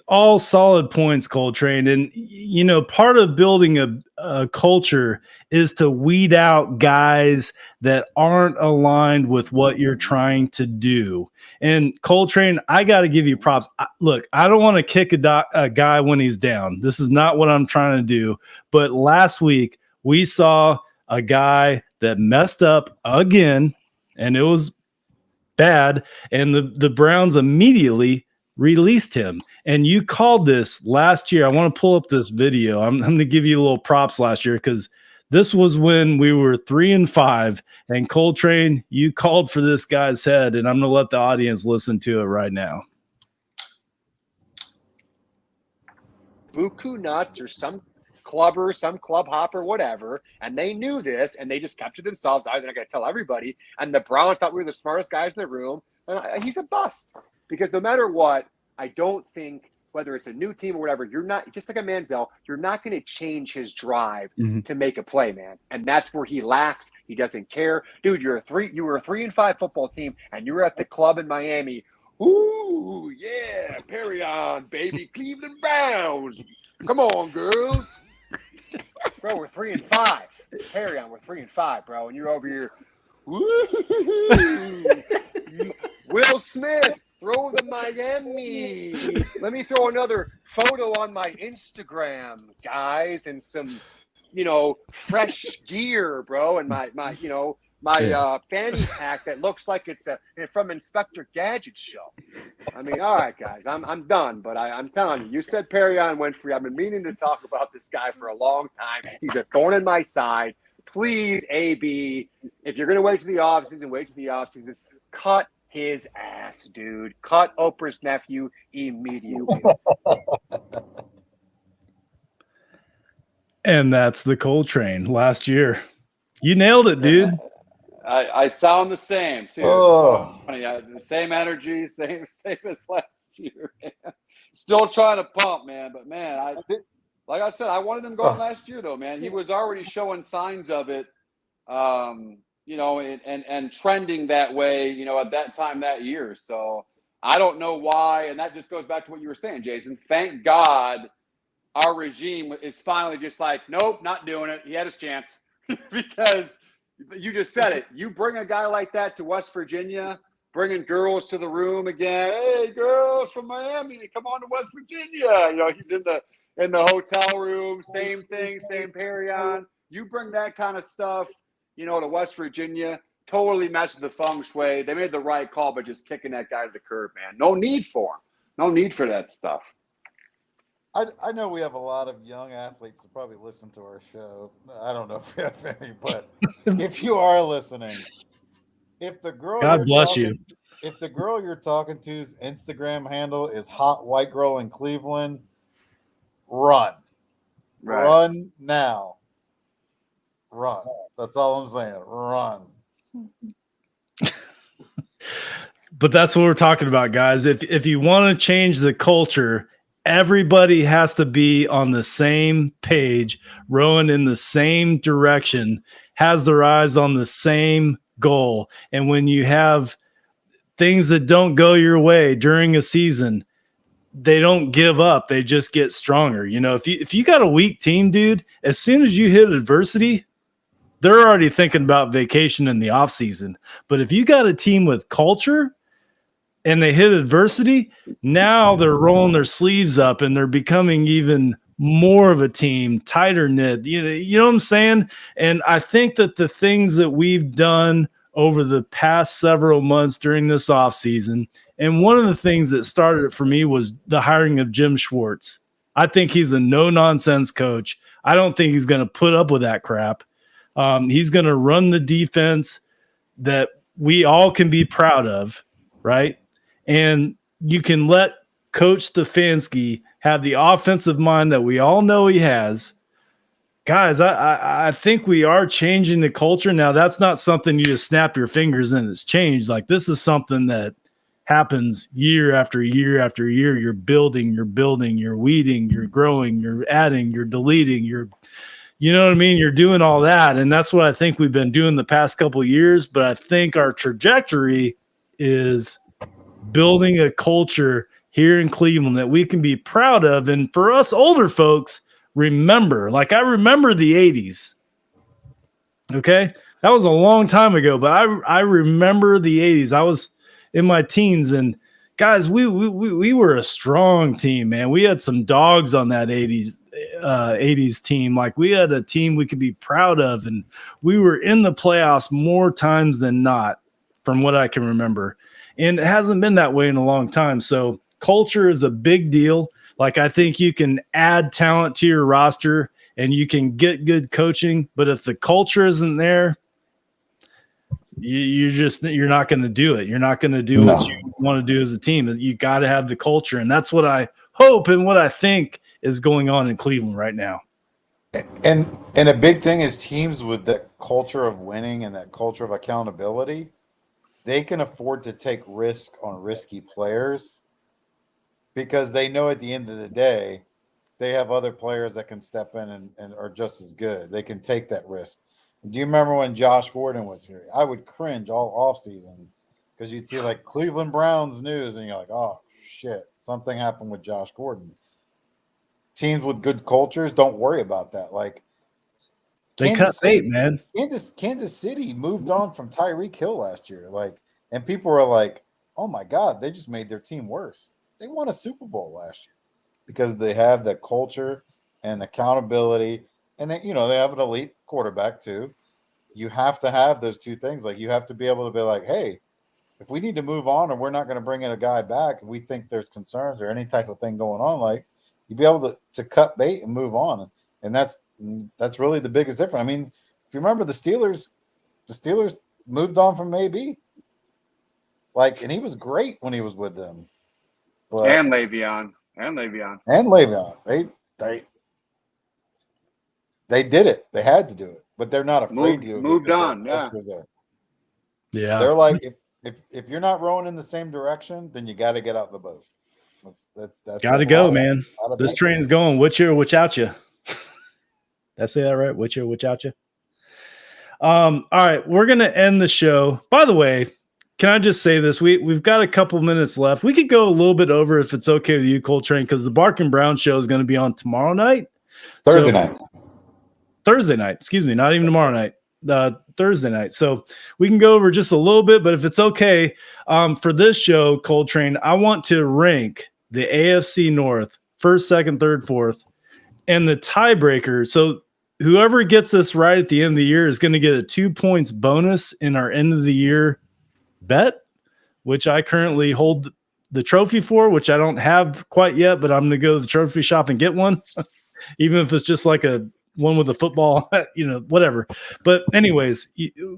All solid points, Coltrane. And, part of building a culture is to weed out guys that aren't aligned with what you're trying to do. And Coltrane, I got to give you props. Look, I don't want to kick a guy when he's down. This is not what I'm trying to do. But last week, we saw a guy that messed up again, and it was bad. And the Browns immediately released him. And you called this last year. I want to pull up this video. I'm going to give you a little props last year because this was when we were 3-5. And Coltrane, you called for this guy's head, and I'm going to let the audience listen to it right now. Buku nuts or some clubber, some club hopper, whatever, and they knew this, and they just kept to themselves. They're not going to tell everybody. And the Browns thought we were the smartest guys in the room. He's a bust. Because no matter what, I don't think, whether it's a new team or whatever, you're not, just like a Manziel, you're not going to change his drive to make a play, man. And that's where he lacks. He doesn't care. Dude, you were a 3-5 football team, and you were at the club in Miami. Ooh, yeah, Perry on, baby. Cleveland Browns. Come on, girls. Bro, we're 3-5. Carry on, we're 3-5, bro, and you're over here. Woo! Will Smith, throw the Miami. Let me throw another photo on my Instagram, guys, and some, fresh gear, bro, and my fanny pack that looks like it's from Inspector Gadget's show. I mean, all right, guys, I'm done, but I'm telling you, you said Perrion Winfrey. I've been meaning to talk about this guy for a long time. He's a thorn in my side. Please, AB, if you're going to wait to the offseason, cut his ass, dude. Cut Oprah's nephew immediately. And that's the Coltrane last year. You nailed it, dude. I sound the same too. Oh. The same energy, same as last year. Man. Still trying to pump, man. But man, like I said, I wanted him going last year, though, man. He was already showing signs of it, and trending that way, at that time that year. So I don't know why, and that just goes back to what you were saying, Jason. Thank God our regime is finally just like, nope, not doing it. He had his chance because you just said it. You bring a guy like that to West Virginia, bringing girls to the room again. Hey, girls from Miami, come on to West Virginia. He's in the hotel room, same thing, same Perrion. You bring that kind of stuff, to West Virginia, totally messed with the feng shui. They made the right call by just kicking that guy to the curb, man. No need for him. No need for that stuff. I know we have a lot of young athletes that probably listen to our show. I don't know if we have any, but if you are listening, if the girl God bless you. If the girl you're talking to's Instagram handle is Hot White Girl in Cleveland, run. Right. Run now. Run. That's all I'm saying. Run. But that's what we're talking about, guys. If you want to change the culture, everybody has to be on the same page, rowing in the same direction, has their eyes on the same goal. And when you have things that don't go your way during a season, they don't give up. They just get stronger. If you got a weak team, dude, as soon as you hit adversity, they're already thinking about vacation in the off season. But if you got a team with culture and they hit adversity, now they're rolling their sleeves up and they're becoming even more of a team, tighter knit. You know what I'm saying? And I think that the things that we've done over the past several months during this offseason, and one of the things that started it for me was the hiring of Jim Schwartz. I think he's a no-nonsense coach. I don't think he's going to put up with that crap. He's going to run the defense that we all can be proud of, right? And you can let Coach Stefanski have the offensive mind that we all know he has. Guys, I think we are changing the culture. Now, that's not something you just snap your fingers and it's changed. Like, this is something that happens year after year after year. You're building, you're weeding, you're growing, you're adding, you're deleting, you know what I mean? You're doing all that. And that's what I think we've been doing the past couple of years. But I think our trajectory is building a culture here in Cleveland that we can be proud of. And for us older folks, remember, like I remember the 80s. Okay. That was a long time ago, but I remember the 80s. I was in my teens, and guys, we were a strong team, man. We had some dogs on that 80s team. Like, we had a team we could be proud of, and we were in the playoffs more times than not, from what I can remember. And it hasn't been that way in a long time. So culture is a big deal. Like, I think you can add talent to your roster and you can get good coaching, but if the culture isn't there, you're not going to do it. You're not going to do what you want to do as a team. You got to have the culture. And that's what I hope and what I think is going on in Cleveland right now. And a big thing is teams with that culture of winning and that culture of accountability, they can afford to take risk on risky players because they know at the end of the day, they have other players that can step in and are just as good. They can take that risk. Do you remember when Josh Gordon was here? I would cringe all offseason because you'd see like Cleveland Browns news and you're like, oh, shit, something happened with Josh Gordon. teams with good cultures don't worry about that. Like they cut bait, man. Kansas City moved on from Tyreek Hill last year. Like, and people were like, "Oh my God, they just made their team worse." They won a Super Bowl last year because they have the culture and accountability, and they have an elite quarterback too. You have to have those two things. Like, you have to be able to be like, "Hey, if we need to move on, or we're not going to bring in a guy back, if we think there's concerns or any type of thing going on, like, you'd be able to cut bait and move on." And that's really the biggest difference. I mean, if you remember the Steelers moved on from AB. Like, and he was great when he was with them. But, and Le'Veon. They did it. They had to do it, but they're not afraid to. Moved on, yeah. Yeah. They're like, if you're not rowing in the same direction, then you got to get out the boat. That's got to go, man. This train's going. Which year, which out you? Did I say that right? Which year, which out you? All right, we're gonna end the show. By the way, can I just say this? We've got a couple minutes left. We could go a little bit over if it's okay with you, Coltrane, because the Bark and Brown show is going to be on tomorrow night. Thursday night. Excuse me, not even tomorrow night. Thursday night. So we can go over just a little bit, but if it's okay, for this show, Coltrane, I want to rank the AFC North first, second, third, fourth, and the tiebreaker. So whoever gets this right at the end of the year is going to get a 2 points bonus in our end of the year bet, which I currently hold the trophy for, which I don't have quite yet, but I'm going to go to the trophy shop and get one, even if it's just like a one with a football, whatever. But anyways,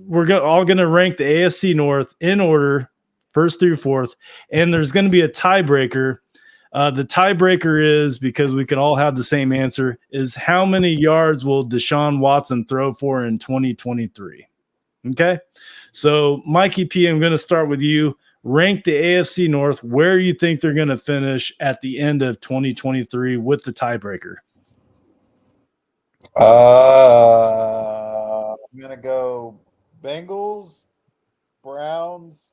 we're all going to rank the AFC North in order, first through fourth, and there's going to be a tiebreaker. The tiebreaker is, because we can all have the same answer, is how many yards will Deshaun Watson throw for in 2023? Okay, so Mikey P, I'm going to start with you. Rank the AFC North where you think they're going to finish at the end of 2023 with the tiebreaker. I'm going to go Bengals, Browns,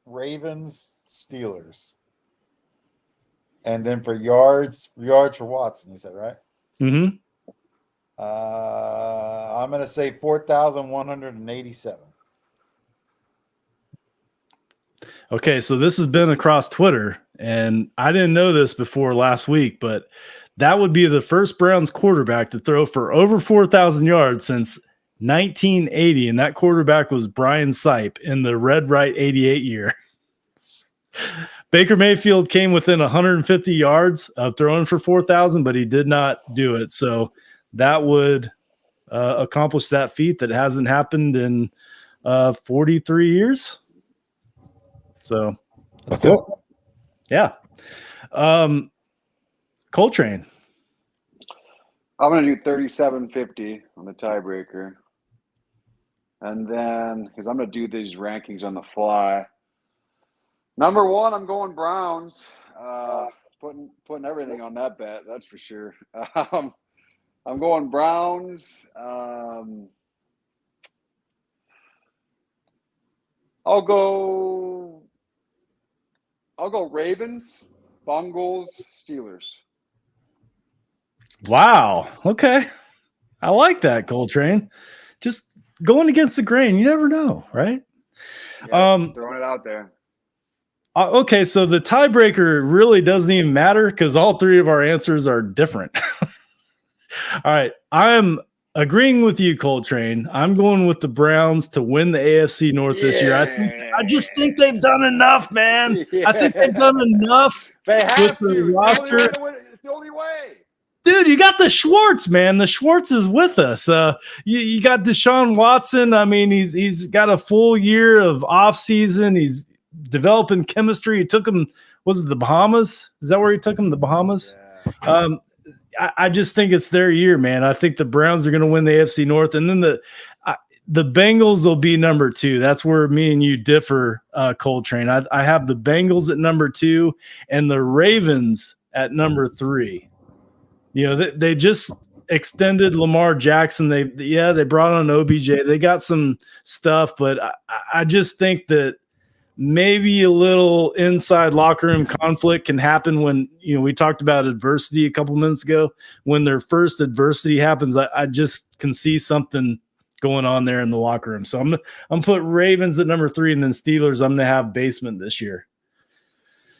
Ravens, Steelers. And then for yards for Watson, you said, right? Mm-hmm. I'm going to say 4,187. Okay, so this has been across Twitter, and I didn't know this before last week, but that would be the first Browns quarterback to throw for over 4,000 yards since 1980, and that quarterback was Brian Sipe in the Red Right 88 year. Baker Mayfield came within 150 yards of throwing for 4,000, but he did not do it. So that would accomplish that feat that hasn't happened in 43 years. So that's it. Yeah. Coltrane. I'm going to do 37.50 on the tiebreaker. And then, because I'm going to do these rankings on the fly. Number one, I'm going Browns. Putting everything on that bet, that's for sure. I'm going Browns. I'll go Ravens, Bengals, Steelers. Wow. Okay. I like that, Coltrane. Just going against the grain. You never know, right? Yeah, throwing it out there. Okay, so the tiebreaker really doesn't even matter because all three of our answers are different. All right. I'm agreeing with you, Coltrane. I'm going with the Browns to win the AFC North this year. I just think they've done enough, man. Yeah. I think they've done enough. They have with the roster. It's the only way. Dude, you got the Schwartz, man. The Schwartz is with us. You got Deshaun Watson. I mean, he's got a full year of off season. He's developing chemistry. He took him. Was it the Bahamas? Is that where he took him? The Bahamas. Yeah. I just think it's their year, man. I think the Browns are going to win the AFC North, and then the Bengals will be number two. That's where me and you differ, Coltrane. I have the Bengals at number two and the Ravens at number three. You know, they just extended Lamar Jackson. They brought on OBJ. They got some stuff, but I just think that maybe a little inside locker room conflict can happen when, we talked about adversity a couple minutes ago. When their first adversity happens, I just can see something going on there in the locker room. So I'm put Ravens at number 3, and then Steelers I'm going to have basement this year.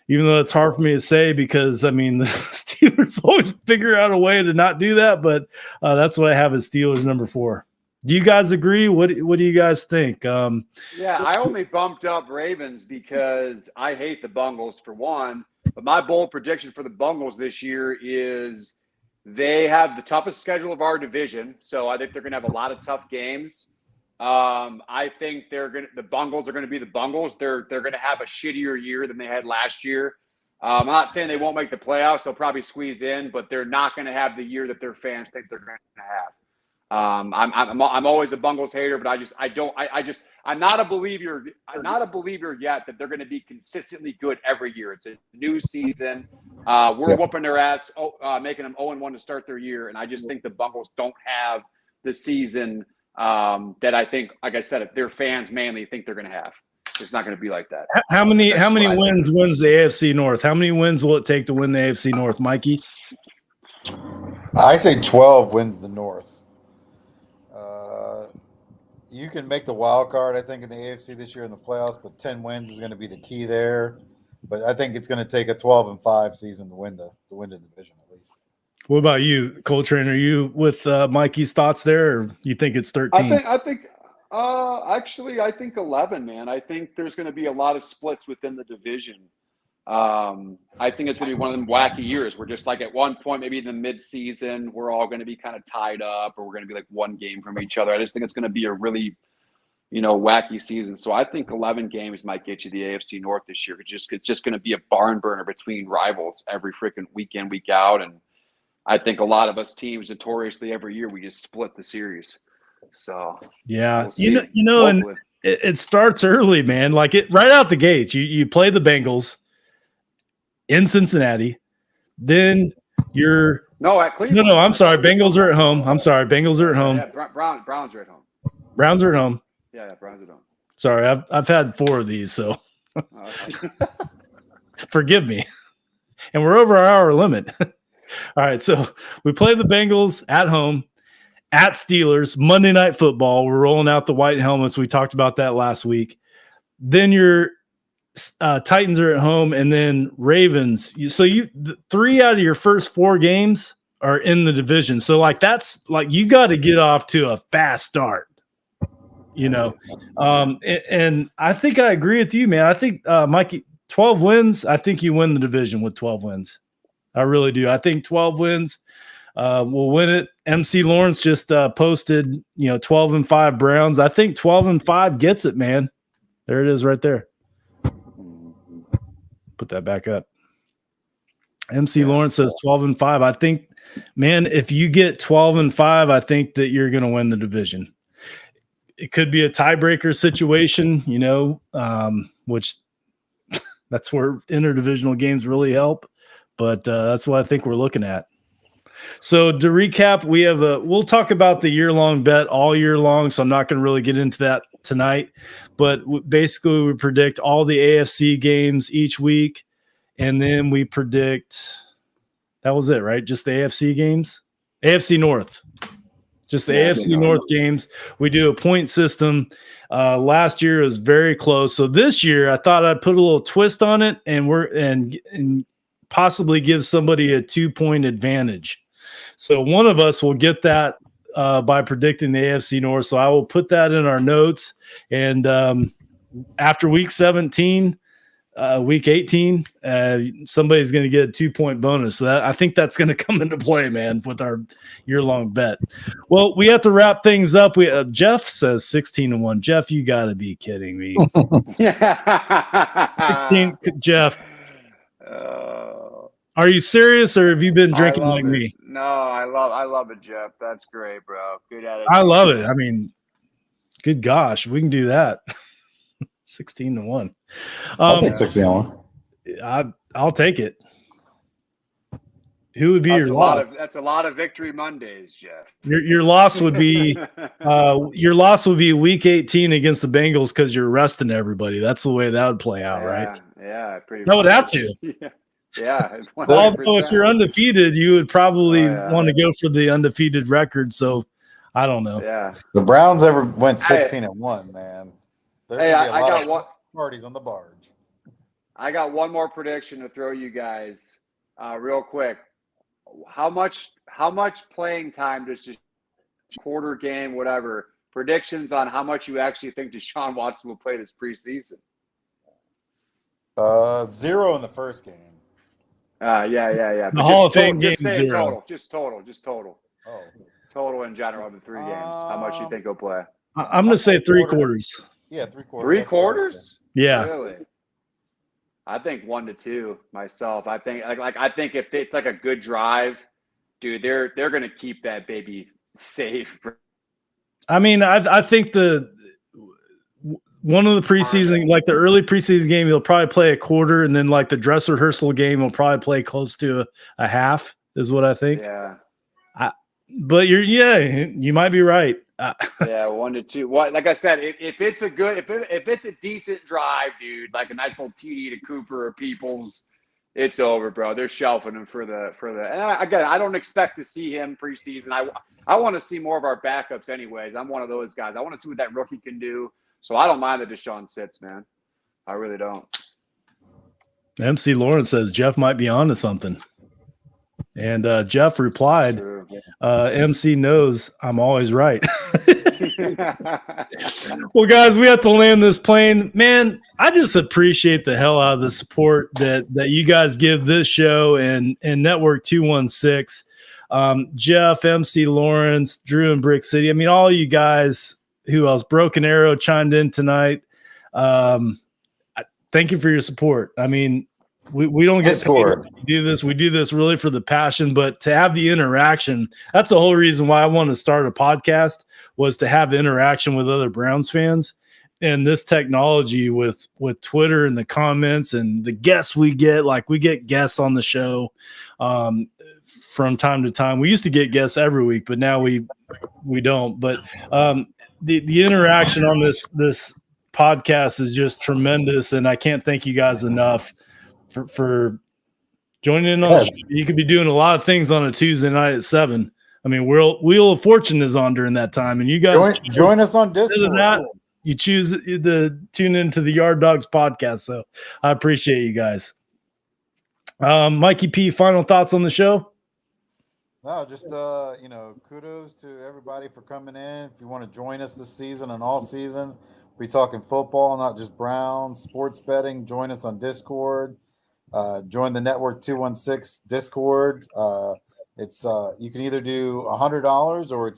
Even though it's hard for me to say because, the Steelers always figure out a way to not do that, but that's what I have as Steelers number 4. Do you guys agree? What do you guys think? Yeah, I only bumped up Ravens because I hate the Bengals for one, but my bold prediction for the Bengals this year is they have the toughest schedule of our division, so I think they're going to have a lot of tough games. I think the Bengals are going to be the Bengals. They're going to have a shittier year than they had last year. I'm not saying they won't make the playoffs. They'll probably squeeze in, but they're not going to have the year that their fans think they're going to have. I'm always a Bengals hater, but I'm not a believer. I'm not a believer yet that they're going to be consistently good every year. It's a new season. We're whooping their ass, making them 0-1 to start their year, and I just think the Bengals don't have the season that I think, like I said, if their fans mainly think they're going to have. It's not going to be like that. How many wins the AFC North? How many wins will it take to win the AFC North, Mikey? I say 12 wins the North. You can make the wild card, I think, in the AFC this year in the playoffs, but 10 wins is going to be the key there. But I think it's going to take a 12-5 season to win the division at least. What about you, Coltrane? Are you with Mikey's thoughts there, or you think it's 13? I think 11, man. I think there's going to be a lot of splits within the division. I think it's going to be one of them wacky years where just like at one point, maybe in the mid-season, we're all going to be kind of tied up, or we're going to be like one game from each other. I just think it's going to be a really, wacky season. So I think 11 games might get you the AFC North this year. It's just going to be a barn burner between rivals every freaking week in, week out. And I think a lot of us teams notoriously every year, we just split the series. So yeah, we'll and it starts early, man. Like right out the gates, you play the Bengals in Cincinnati, then you're at Cleveland. No, I'm sorry. Bengals are at home. Bengals are at home. Yeah, Browns are at home. Browns are at home. Yeah, Browns are at home. Sorry, I've had 4 of these, so forgive me. And we're over our hour limit. All right, so we play the Bengals at home, at Steelers, Monday Night Football. We're rolling out the white helmets. We talked about that last week. Then your Titans are at home, and then Ravens. So 3 out of your first 4 games are in the division. So that's you got to get off to a fast start. And I think I agree with you, man. I think Mikey, 12 wins. I think you win the division with 12 wins. I really do. I think 12 wins. We'll win it. MC Lawrence just posted, 12-5 Browns. I think 12-5 gets it, man. There it is right there. Put that back up. MC Lawrence says 12-5. I think, man, if you get 12-5, I think that you're going to win the division. It could be a tiebreaker situation, which that's where interdivisional games really help. But that's what I think we're looking at. So to recap, we'll talk about the year-long bet all year long, so I'm not going to really get into that tonight. But basically, we predict all the AFC games each week, and then we predict – that was it, right? Just the AFC games? AFC North. Just the AFC North games. We do a point system. Last year it was very close. So this year I thought I'd put a little twist on it and possibly give somebody a 2-point advantage. So one of us will get that by predicting the AFC North. So I will put that in our notes. And after week 17, week 18, somebody's going to get a 2-point bonus. So I think that's going to come into play, man, with our year-long bet. Well, we have to wrap things up. Jeff says 16-1. Jeff, you got to be kidding me. 16, Jeff. Are you serious, or have you been drinking like me? No, I love it, Jeff. That's great, bro. Good at it. I love it. I mean, good gosh, we can do that. 16-1. I'll take 16-1. I'll take it. Who would be your loss? That's a lot of victory Mondays, Jeff. Your loss would be week 18 against the Bengals because you're resting everybody. That's the way that would play out, right? Yeah, pretty That much. would have to. Yeah. Although if you're undefeated, you would probably want to go for the undefeated record. So I don't know. Yeah. The Browns ever went 16-1, man. There's Hey, gonna be a I lot got of one. parties on the barge. I got one more prediction to throw you guys, real quick. How much playing time does this quarter game, whatever, predictions on how much you actually think Deshaun Watson will play this preseason? 0 in the first game. Yeah. The Hall of Fame game, just say 0. Just total. Oh. Total in general of the 3 games. How much you think he'll play? I'm going to say 3 quarters. Yeah, 3 quarters. 3 quarters? Yeah. Really? I think 1 to 2 myself. I think I think if it's like a good drive, dude, they're going to keep that baby safe. I mean, I think one of the preseason, like the early preseason game, he'll probably play a quarter, and then like the dress rehearsal game, he'll probably play close to a half, is what I think. Yeah. But you might be right. Yeah, 1 to 2. What, like I said, if it's a good, if it's a decent drive, dude, like a nice little TD to Cooper or Peoples, it's over, bro. They're shelving him for the. And again, I don't expect to see him preseason. I want to see more of our backups, anyways. I'm one of those guys. I want to see what that rookie can do. So I don't mind that Deshaun sits, man. I really don't. MC Lawrence says Jeff might be onto something. And Jeff replied, MC knows I'm always right. Well, guys, we have to land this plane. Man, I just appreciate the hell out of the support that you guys give this show and Network 216. Jeff, MC Lawrence, Drew and Brick City. I mean, all you guys, who else? Broken Arrow chimed in tonight. Thank you for your support. I mean, we don't get paid to do this. We do this really for the passion, but to have the interaction, that's the whole reason why I wanted to start a podcast, was to have interaction with other Browns fans. And this technology with Twitter and the comments and the guests we get, like we get guests on the show from time to time. We used to get guests every week, but now we don't. But the interaction on this podcast is just tremendous, and I can't thank you guys enough for joining in on the show. You could be doing a lot of things on a Tuesday night at 7. I mean, Wheel of Fortune is on during that time, and you guys join us on Discord. You choose to tune into the Yard Dawgs podcast, so I appreciate you guys. Mikey P, final thoughts on the show? No, just kudos to everybody for coming in. If you want to join us this season and all season, we're talking football, not just Browns, sports betting. Join us on Discord. Join the Network 216 Discord. It's you can either do $100 or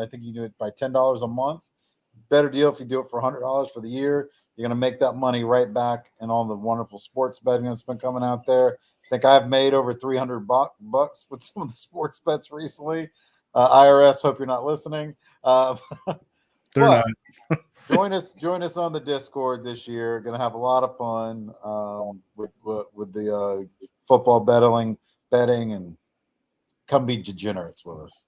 I think you do it by $10 a month. Better deal if you do it for $100 for the year. You're going to make that money right back and all the wonderful sports betting that's been coming out there. I think I've made over $300 bucks with some of the sports bets recently. IRS, hope you're not listening. They're not. Join us on the Discord this year. Going to have a lot of fun with the football betting, and come be degenerates with us.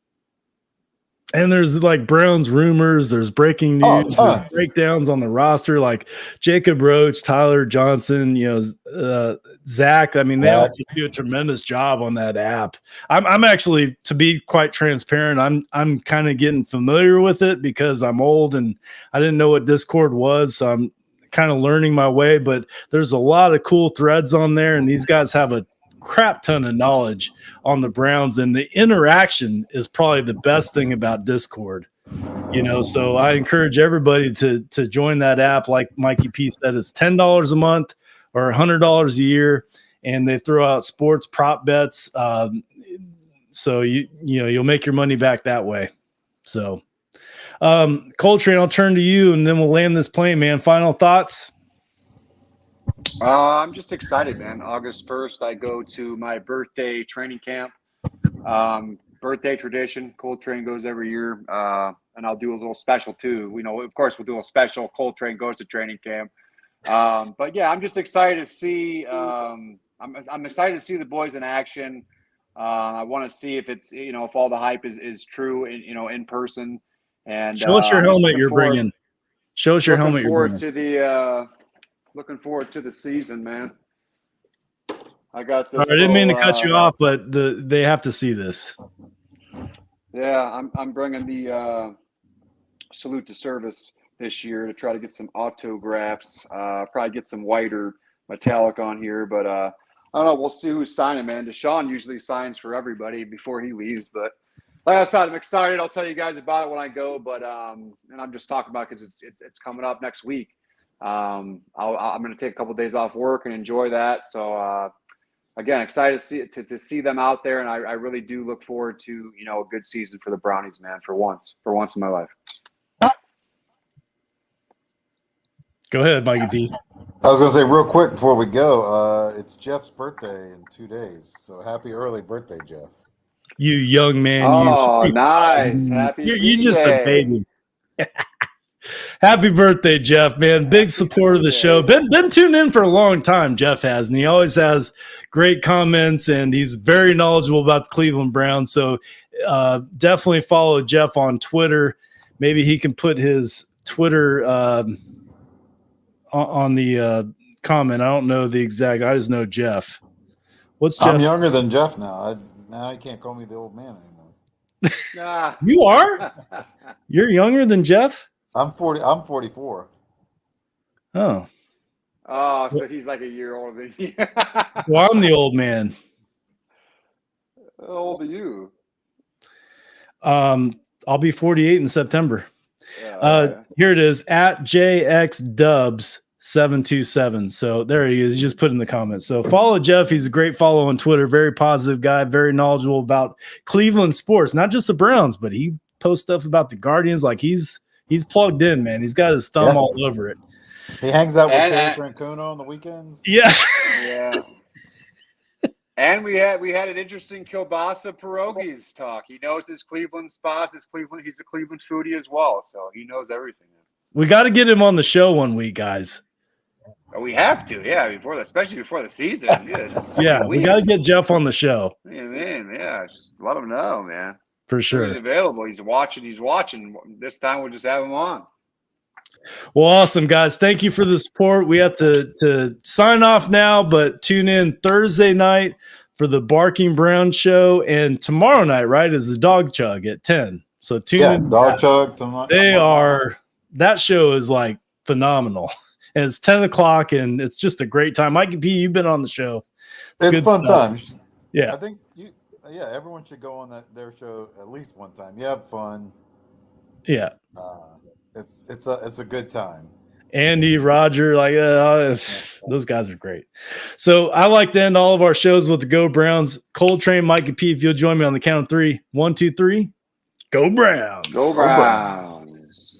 And there's like Browns rumors, there's breaking news, there's breakdowns on the roster, like Jacob Roach, Tyler Johnson, Zach. I mean, they all do a tremendous job on that app. I'm actually, to be quite transparent, I'm kind of getting familiar with it because I'm old and I didn't know what Discord was. So I'm kind of learning my way, but there's a lot of cool threads on there, and these guys have a crap ton of knowledge on the Browns, and the interaction is probably the best thing about Discord. So I encourage everybody to join that app. Like Mikey P said, it's $10 a month or $100 a year, and they throw out sports prop bets. So you'll make your money back that way. So Coltrane, I'll turn to you, and then we'll land this plane, man. Final thoughts? I'm just excited, man. August 1st, I go to my birthday training camp. Birthday tradition. Coltrane goes every year, and I'll do a little special too. Of course, we'll do a special. Coltrane goes to training camp. But yeah, I'm just excited to see. I'm excited to see the boys in action. I want to see if it's, if all the hype is true in person. And show us your helmet you're bringing. Show us your helmet you're bringing. Looking forward to the season, man. I got this. I didn't mean to cut you off, but they have to see this. Yeah, I'm bringing the salute to service this year to try to get some autographs. Probably get some white or metallic on here, but I don't know. We'll see who's signing, man. Deshaun usually signs for everybody before he leaves, but like I said, I'm excited. I'll tell you guys about it when I go, but and I'm just talking about it because it's coming up next week. I'm going to take a couple of days off work and enjoy that. So again, excited to see them out there, and I really do look forward to a good season for the Brownies, man. For once in my life. Go ahead, Mikey P. I was going to say real quick before we go, it's Jeff's birthday in 2 days. So happy early birthday, Jeff. You young man. Oh, nice. Happy you're just a baby. Happy birthday, Jeff, man. Big supporter of the show. Been tuned in for a long time, Jeff has, and he always has great comments, and he's very knowledgeable about the Cleveland Browns. So definitely follow Jeff on Twitter. Maybe he can put his Twitter on the comment. I don't know the exact. I just know Jeff. What's Jeff? I'm younger than Jeff now. Now he can't call me the old man anymore. You are? You're younger than Jeff? I'm 40. I'm 44. Oh. Oh, so he's like a year older than you. So I'm the old man. How old are you? I'll be 48 in September. Yeah, okay. Here it is, at JXDubs727. So there he is. He just put in the comments. So follow Jeff. He's a great follow on Twitter. Very positive guy. Very knowledgeable about Cleveland sports, not just the Browns, but he posts stuff about the Guardians. Like he's plugged in, man. He's got his thumb all over it. He hangs out with Terry Francono on the weekends. Yeah. Yeah. And we had an interesting kielbasa pierogies talk. He knows his Cleveland spots. He's a Cleveland foodie as well, so he knows everything. We got to get him on the show one week, guys. We have to, yeah, especially before the season. Yeah, we got to get Jeff on the show. Yeah, man, yeah, just let him know, man. For sure. He's available. He's watching. This time we'll just have him on. Well, awesome, guys. Thank you for the support. We have to sign off now, but tune in Thursday night for the Barking Brown show. And tomorrow night, right, is the Dog Chug at 10. So tune in. Dog Chug tomorrow. That show is like phenomenal. And it's 10 o'clock, and it's just a great time. Mikey P, you've been on the show. It's fun time. Yeah. I think everyone should go on their show at least one time. You have fun. Yeah. It's a good time. Andy, Roger, those guys are great. So I like to end all of our shows with the Go Browns. Coltrane, Mikey P, if you'll join me on the count of 3. 1, 2, 3. Go Browns. Go Browns.